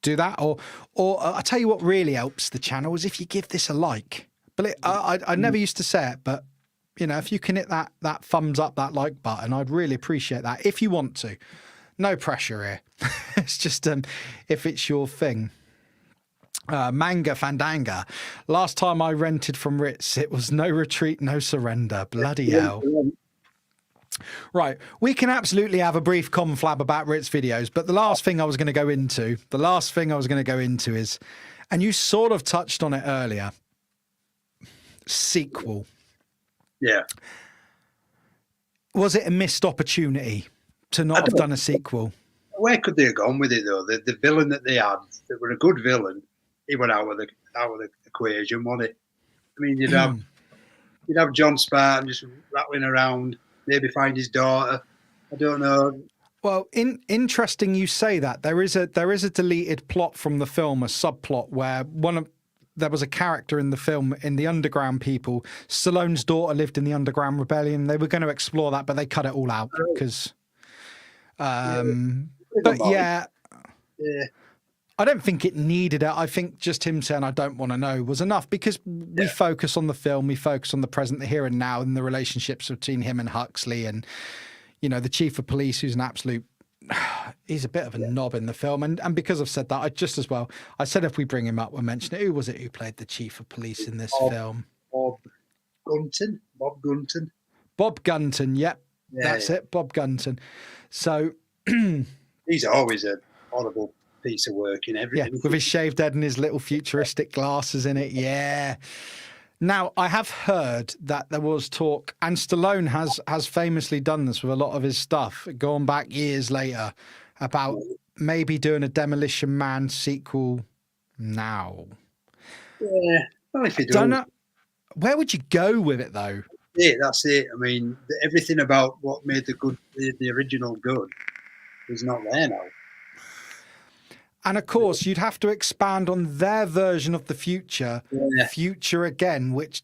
do that. Or I'll tell you what really helps the channel is if you give this a like. But I never used to say it, but you know, if you can hit that thumbs up, that like button, I'd really appreciate that if you want to. No pressure here. It's just if it's your thing. Manga Fandanga. Last time I rented from Ritz, it was no retreat, no surrender. Bloody hell. Right, we can absolutely have a brief conflab about Ritz videos, but the last thing I was going to go into is, and you sort of touched on it earlier, sequel. Yeah. Was it a missed opportunity to not have done a sequel? Where could they have gone with it though? The villain that they had, that were a good villain, he went out of the equation, wasn't it? I mean, you'd have John Spartan just rattling around, maybe find his daughter. I don't know. Well, interesting you say that. There is a deleted plot from the film, a subplot where there was a character in the film, in the Underground People. Stallone's daughter lived in the Underground Rebellion. They were going to explore that, but they cut it all out because. But yeah, I don't think it needed it. I think just him saying "I don't want to know" was enough because we focus on the film, we focus on the present, the here and now, and the relationships between him and Huxley, and you know the chief of police, who's an absolute. He's a bit of a knob in the film, and because I've said that, I said if we bring him up, we'll mention it. Who was it who played the chief of police in this film? Bob Gunton. Bob Gunton, yep. That's it, Bob Gunton. So he's always a horrible piece of work in everything. Yeah, with his shaved head and his little futuristic glasses in it. Yeah. Now, I have heard that there was talk, and Stallone has famously done this with a lot of his stuff, going back years later, about maybe doing a Demolition Man sequel now. Yeah, well, if you don't know, where would you go with it, though? Yeah, that's it. I mean, everything about what made the original good is not there now. And of course, you'd have to expand on their version of the future, Future Again, which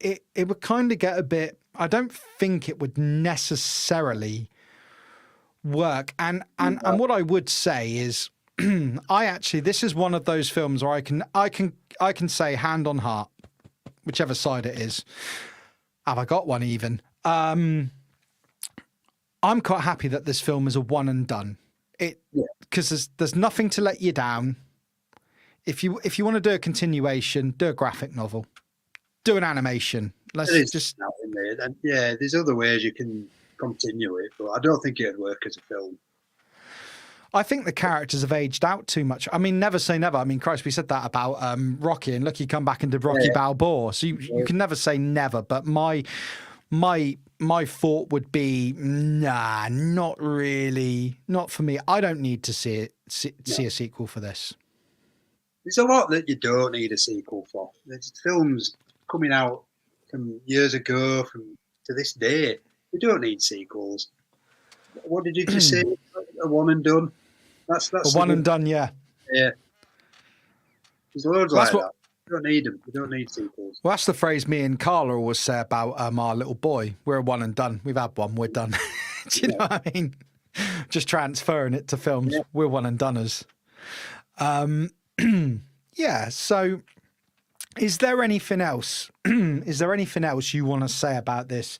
it would kind of get a bit. I don't think it would necessarily work. And what I would say is, this is one of those films where I can say hand on heart, whichever side it is. Have I got one even? I'm quite happy that this film is a one and done. Because there's nothing to let you down. If you want to do a continuation, do a graphic novel, do an animation. Let's just in there. And yeah, there's other ways you can continue it, but I don't think it'd work as a film. I think the characters have aged out too much. I mean, never say never. I mean, Christ, we said that about Rocky, and look, you come back and did Rocky Balboa. So you can never say never. But my thought would be, nah, not really, not for me. I don't need to see a sequel for this. There's a lot that you don't need a sequel for. There's films coming out from years ago to this day. You don't need sequels. What did you just say? A one and done. That's a one and done. Yeah. Yeah. There's loads like that. You don't need them. You don't need sequels. Well, that's the phrase me and Carla always say about our little boy. We're a one and done. We've had one. We're done. Do you know what I mean? Just transferring it to films. Yeah. We're one and doneers. Yeah. So, is there anything else? Is there anything else you want to say about this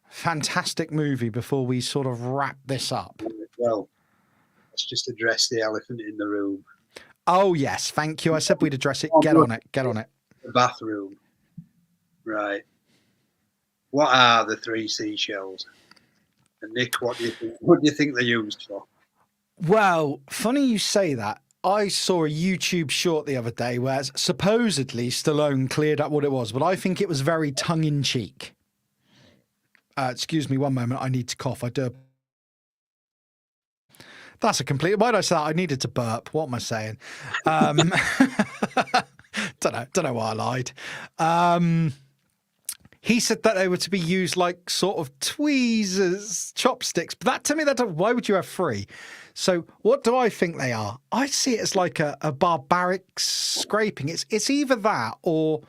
fantastic movie before we sort of wrap this up? Well, let's just address the elephant in the room. Oh, yes. Thank you. I said we'd address it. Get on it. Get on it. The bathroom. Right. What are the 3 seashells? And Nick, what do you think they're used for? Well, funny you say that. I saw a YouTube short the other day where supposedly Stallone cleared up what it was, but I think it was very tongue-in-cheek. Excuse me one moment, I need to cough. I do. That's a complete... Why did I say that? I needed to burp. What am I saying? Don't know why I lied. He said that they were to be used like sort of tweezers, chopsticks. But that, to me, why would you have three? So what do I think they are? I see it as like a barbaric scraping. It's either that or...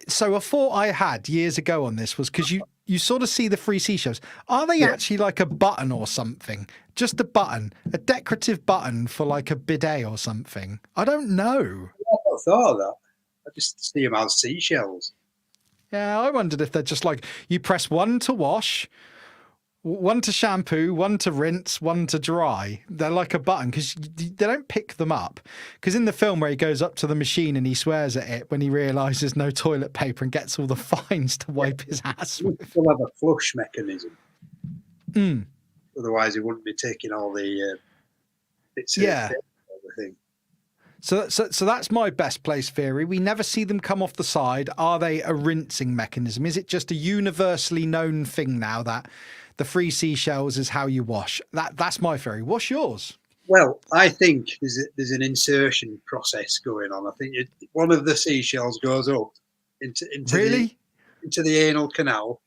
So a thought I had years ago on this was because you sort of see the three seashells. Are they actually like a button or something? Just a button, a decorative button for like a bidet or something. I don't know. I never thought of that. I just see them as seashells. Yeah, I wondered if they're just like you press one to wash, one to shampoo, one to rinse, one to dry. They're like a button because they don't pick them up. Because in the film where he goes up to the machine and he swears at it when he realises no toilet paper and gets all the fines to wipe his ass with. They'll have a flush mechanism. Otherwise, he wouldn't be taking all the bits of the thing. So that's my best place theory. We never see them come off the side. Are they a rinsing mechanism? Is it just a universally known thing now that the three seashells is how you wash? That's my theory. What's yours? Well, I think there's an insertion process going on. I think one of the seashells goes up into the anal canal.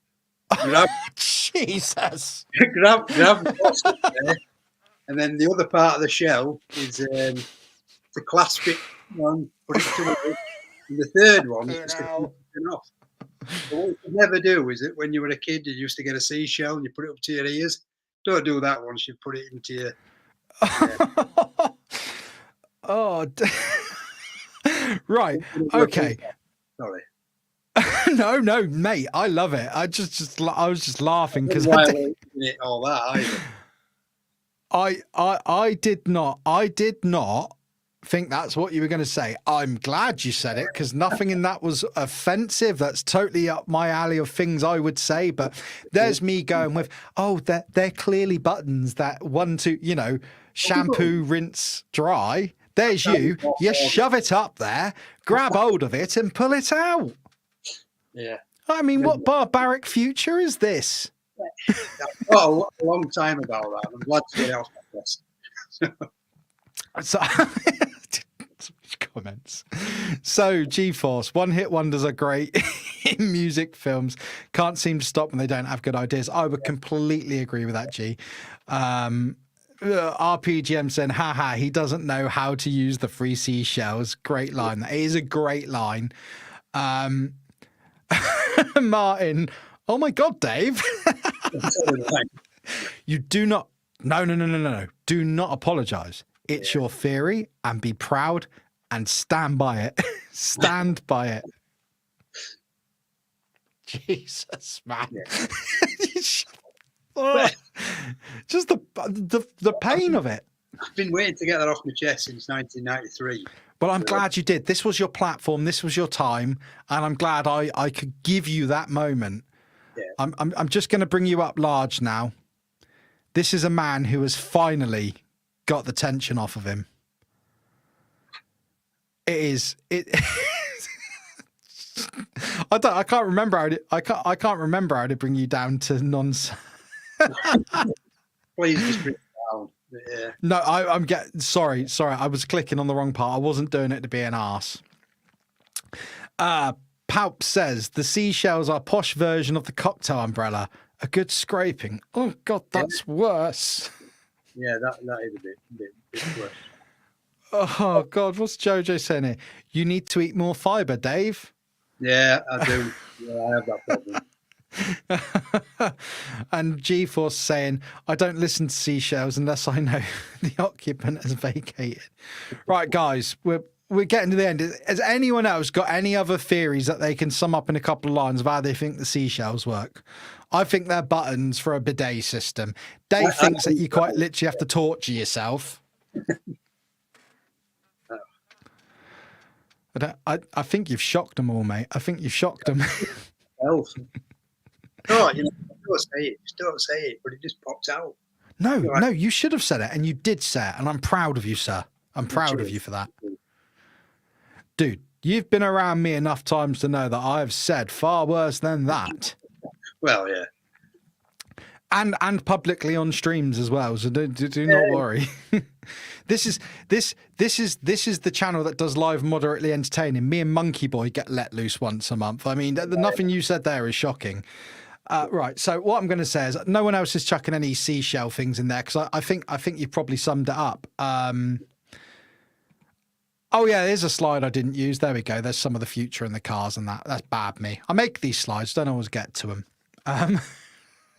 Jesus. grab the plastic there, and then the other part of the shell is to clasp it on, put it to it, and the third one is to keep it off. But what you could never do is that when you were a kid, you used to get a seashell and you put it up to your ears. Don't do that once you put it into your... Oh, right. Okay. Sorry. No, mate. I love it. I was just laughing because all that either. I did not think that's what you were going to say. I'm glad you said it because nothing in that was offensive. That's totally up my alley of things I would say. But there's me going with, they're clearly buttons that one to, shampoo, rinse, dry. There's you. You shove it up there, grab hold of it and pull it out. Yeah. I mean, what barbaric future is this? A long time about that. I'm glad to get out of this. So, comments. So, G-Force, one-hit wonders are great in music, films. Can't seem to stop when they don't have good ideas. I would completely agree with that, G. RPGM saying, haha, he doesn't know how to use the three seashells. Great line. That is a great line. Martin, oh my God, Dave. You do not, no. Do not apologize. It's your theory and be proud and stand by it. Stand by it. Jesus, man. Oh, just the pain of it. I've been waiting to get that off my chest since 1993. Well, I'm glad you did. This was your platform. This was your time. And I'm glad I could give you that moment. Yeah. I'm just going to bring you up large now. This is a man who has finally got the tension off of him. I can't remember how to bring you down to nonsense. Please just bring it down. Yeah. No, I'm getting sorry. I was clicking on the wrong part. I wasn't doing it to be an arse. Palp says the seashells are a posh version of the cocktail umbrella. A good scraping. Oh God, that's worse. Yeah, that is a bit worse. Oh God, what's Jojo saying here? You need to eat more fibre, Dave. Yeah, I do. Yeah, I have that problem. And G-Force saying, I don't listen to seashells unless I know the occupant has vacated. Right, guys, we're getting to the end. Has anyone else got any other theories that they can sum up in a couple of lines of how they think the seashells work? I think they're buttons for a bidet system. Dave thinks that you quite literally have to torture yourself. I think you've shocked them all, mate. I think you've shocked them. No, don't say it. Just don't say it, but it just pops out. No, Right. no, you should have said it, and you did say it, and I'm proud of you, sir. I'm proud of you for that. Dude, you've been around me enough times to know that I have said far worse than that. Well, yeah. And publicly on streams as well, so do not worry. This is the channel that does live moderately entertaining. Me and Monkey Boy get let loose once a month. I mean, nothing you said there is shocking. Right, so what I'm going to say is no one else is chucking any seashell things in there, because I think you've probably summed it up. Oh yeah, there's a slide I didn't use. There we go. There's some of the future in the cars and that. That's bad me. I make these slides, don't always get to them.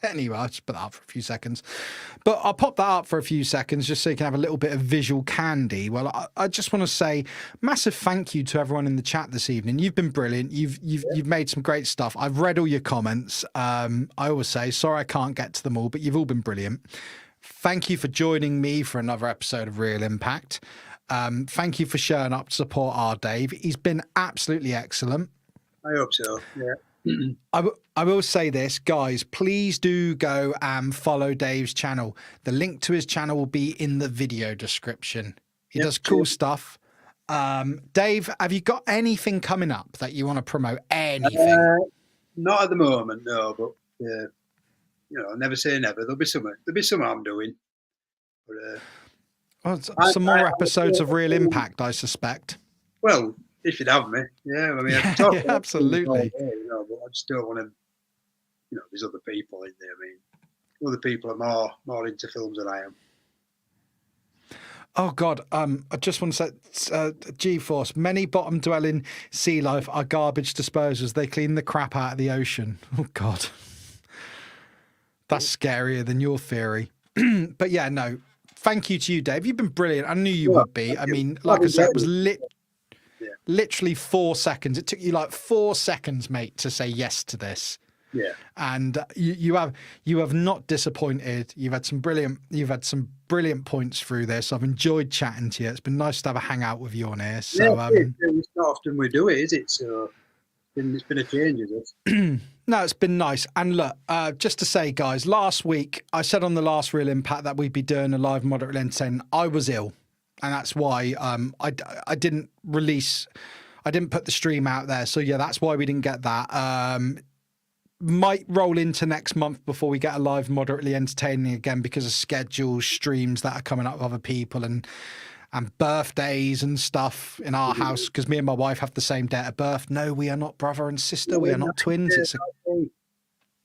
Anyway, I'll just put that up for a few seconds. But I'll pop that up for a few seconds just so you can have a little bit of visual candy. Well, I just want to say massive thank you to everyone in the chat this evening. You've been brilliant. You've made some great stuff. I've read all your comments. I always say, sorry I can't get to them all, but you've all been brilliant. Thank you for joining me for another episode of Real Impact. Thank you for showing up to support our Dave. He's been absolutely excellent. I hope so, yeah. I will say this, guys, please do go and follow Dave's channel. The link to his channel will be in the video description. He does cool stuff. Dave, have you got anything coming up that you want to promote? Anything? Not at the moment, no, but you know, never say never. There'll be something I'm doing. But, well, some more episodes of Real Impact, I suspect. Well, if you'd have me, yeah. I mean, I yeah, talk yeah, absolutely. Day, you know, but I just don't want to. You know, there's other people in there. I mean, other people are more into films than I am. Oh God, I just want to say, G-Force, many bottom-dwelling sea life are garbage disposers. They clean the crap out of the ocean. Oh God, that's scarier than your theory. But yeah, no. Thank you to you, Dave. You've been brilliant. I knew you would be. I mean, like I said, it was literally 4 seconds. It took you like 4 seconds, mate, to say yes to this. Yeah. And you have not disappointed. You've had some brilliant points through this. I've enjoyed chatting to you. It's been nice to have a hangout with you on here. So it's not often we do it, is it? So it's been a change, is it? No, it's been nice. And look, just to say, guys, last week I said on the last Real Impact that we'd be doing a live moderately entertaining. I was ill, and that's why I didn't put the stream out there. So yeah, that's why we didn't get that. Might roll into next month before we get a live moderately entertaining again, because of schedules, streams that are coming up with other people, and birthdays and stuff in our house, because me and my wife have the same date of birth. No, we are not brother and sister. We are not twins.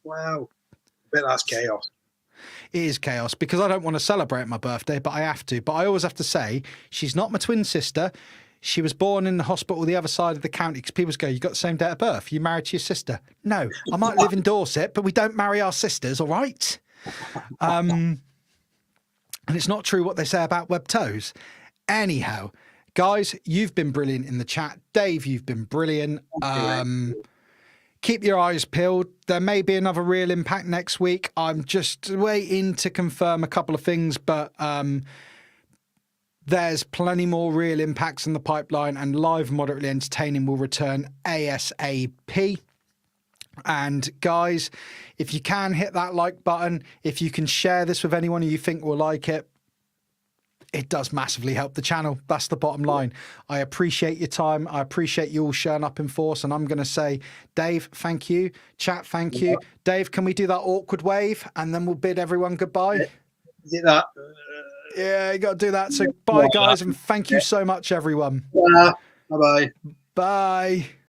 Wow. I bet that's chaos. It is chaos, because I don't want to celebrate my birthday, but I have to. But I always have to say, she's not my twin sister. She was born in the hospital the other side of the county, because people go, you got the same date of birth. You married to your sister. No, I might live in Dorset, but we don't marry our sisters, all right? And it's not true what they say about web toes. Anyhow, guys, you've been brilliant in the chat. Dave, you've been brilliant. Keep your eyes peeled. There may be another Real Impact next week. I'm just waiting to confirm a couple of things, but there's plenty more Real Impacts in the pipeline, and live moderately entertaining will return ASAP. And guys, if you can hit that like button, if you can share this with anyone who you think will like it, it does massively help the channel. That's the bottom line. I appreciate your time. I appreciate you all showing up in force. And I'm going to say, Dave, thank you. Chat, thank you. Dave, can we do that awkward wave? And then we'll bid everyone goodbye. Is it that? Yeah, you got to do that. So bye, guys. And thank you so much, everyone. Bye-bye. Bye.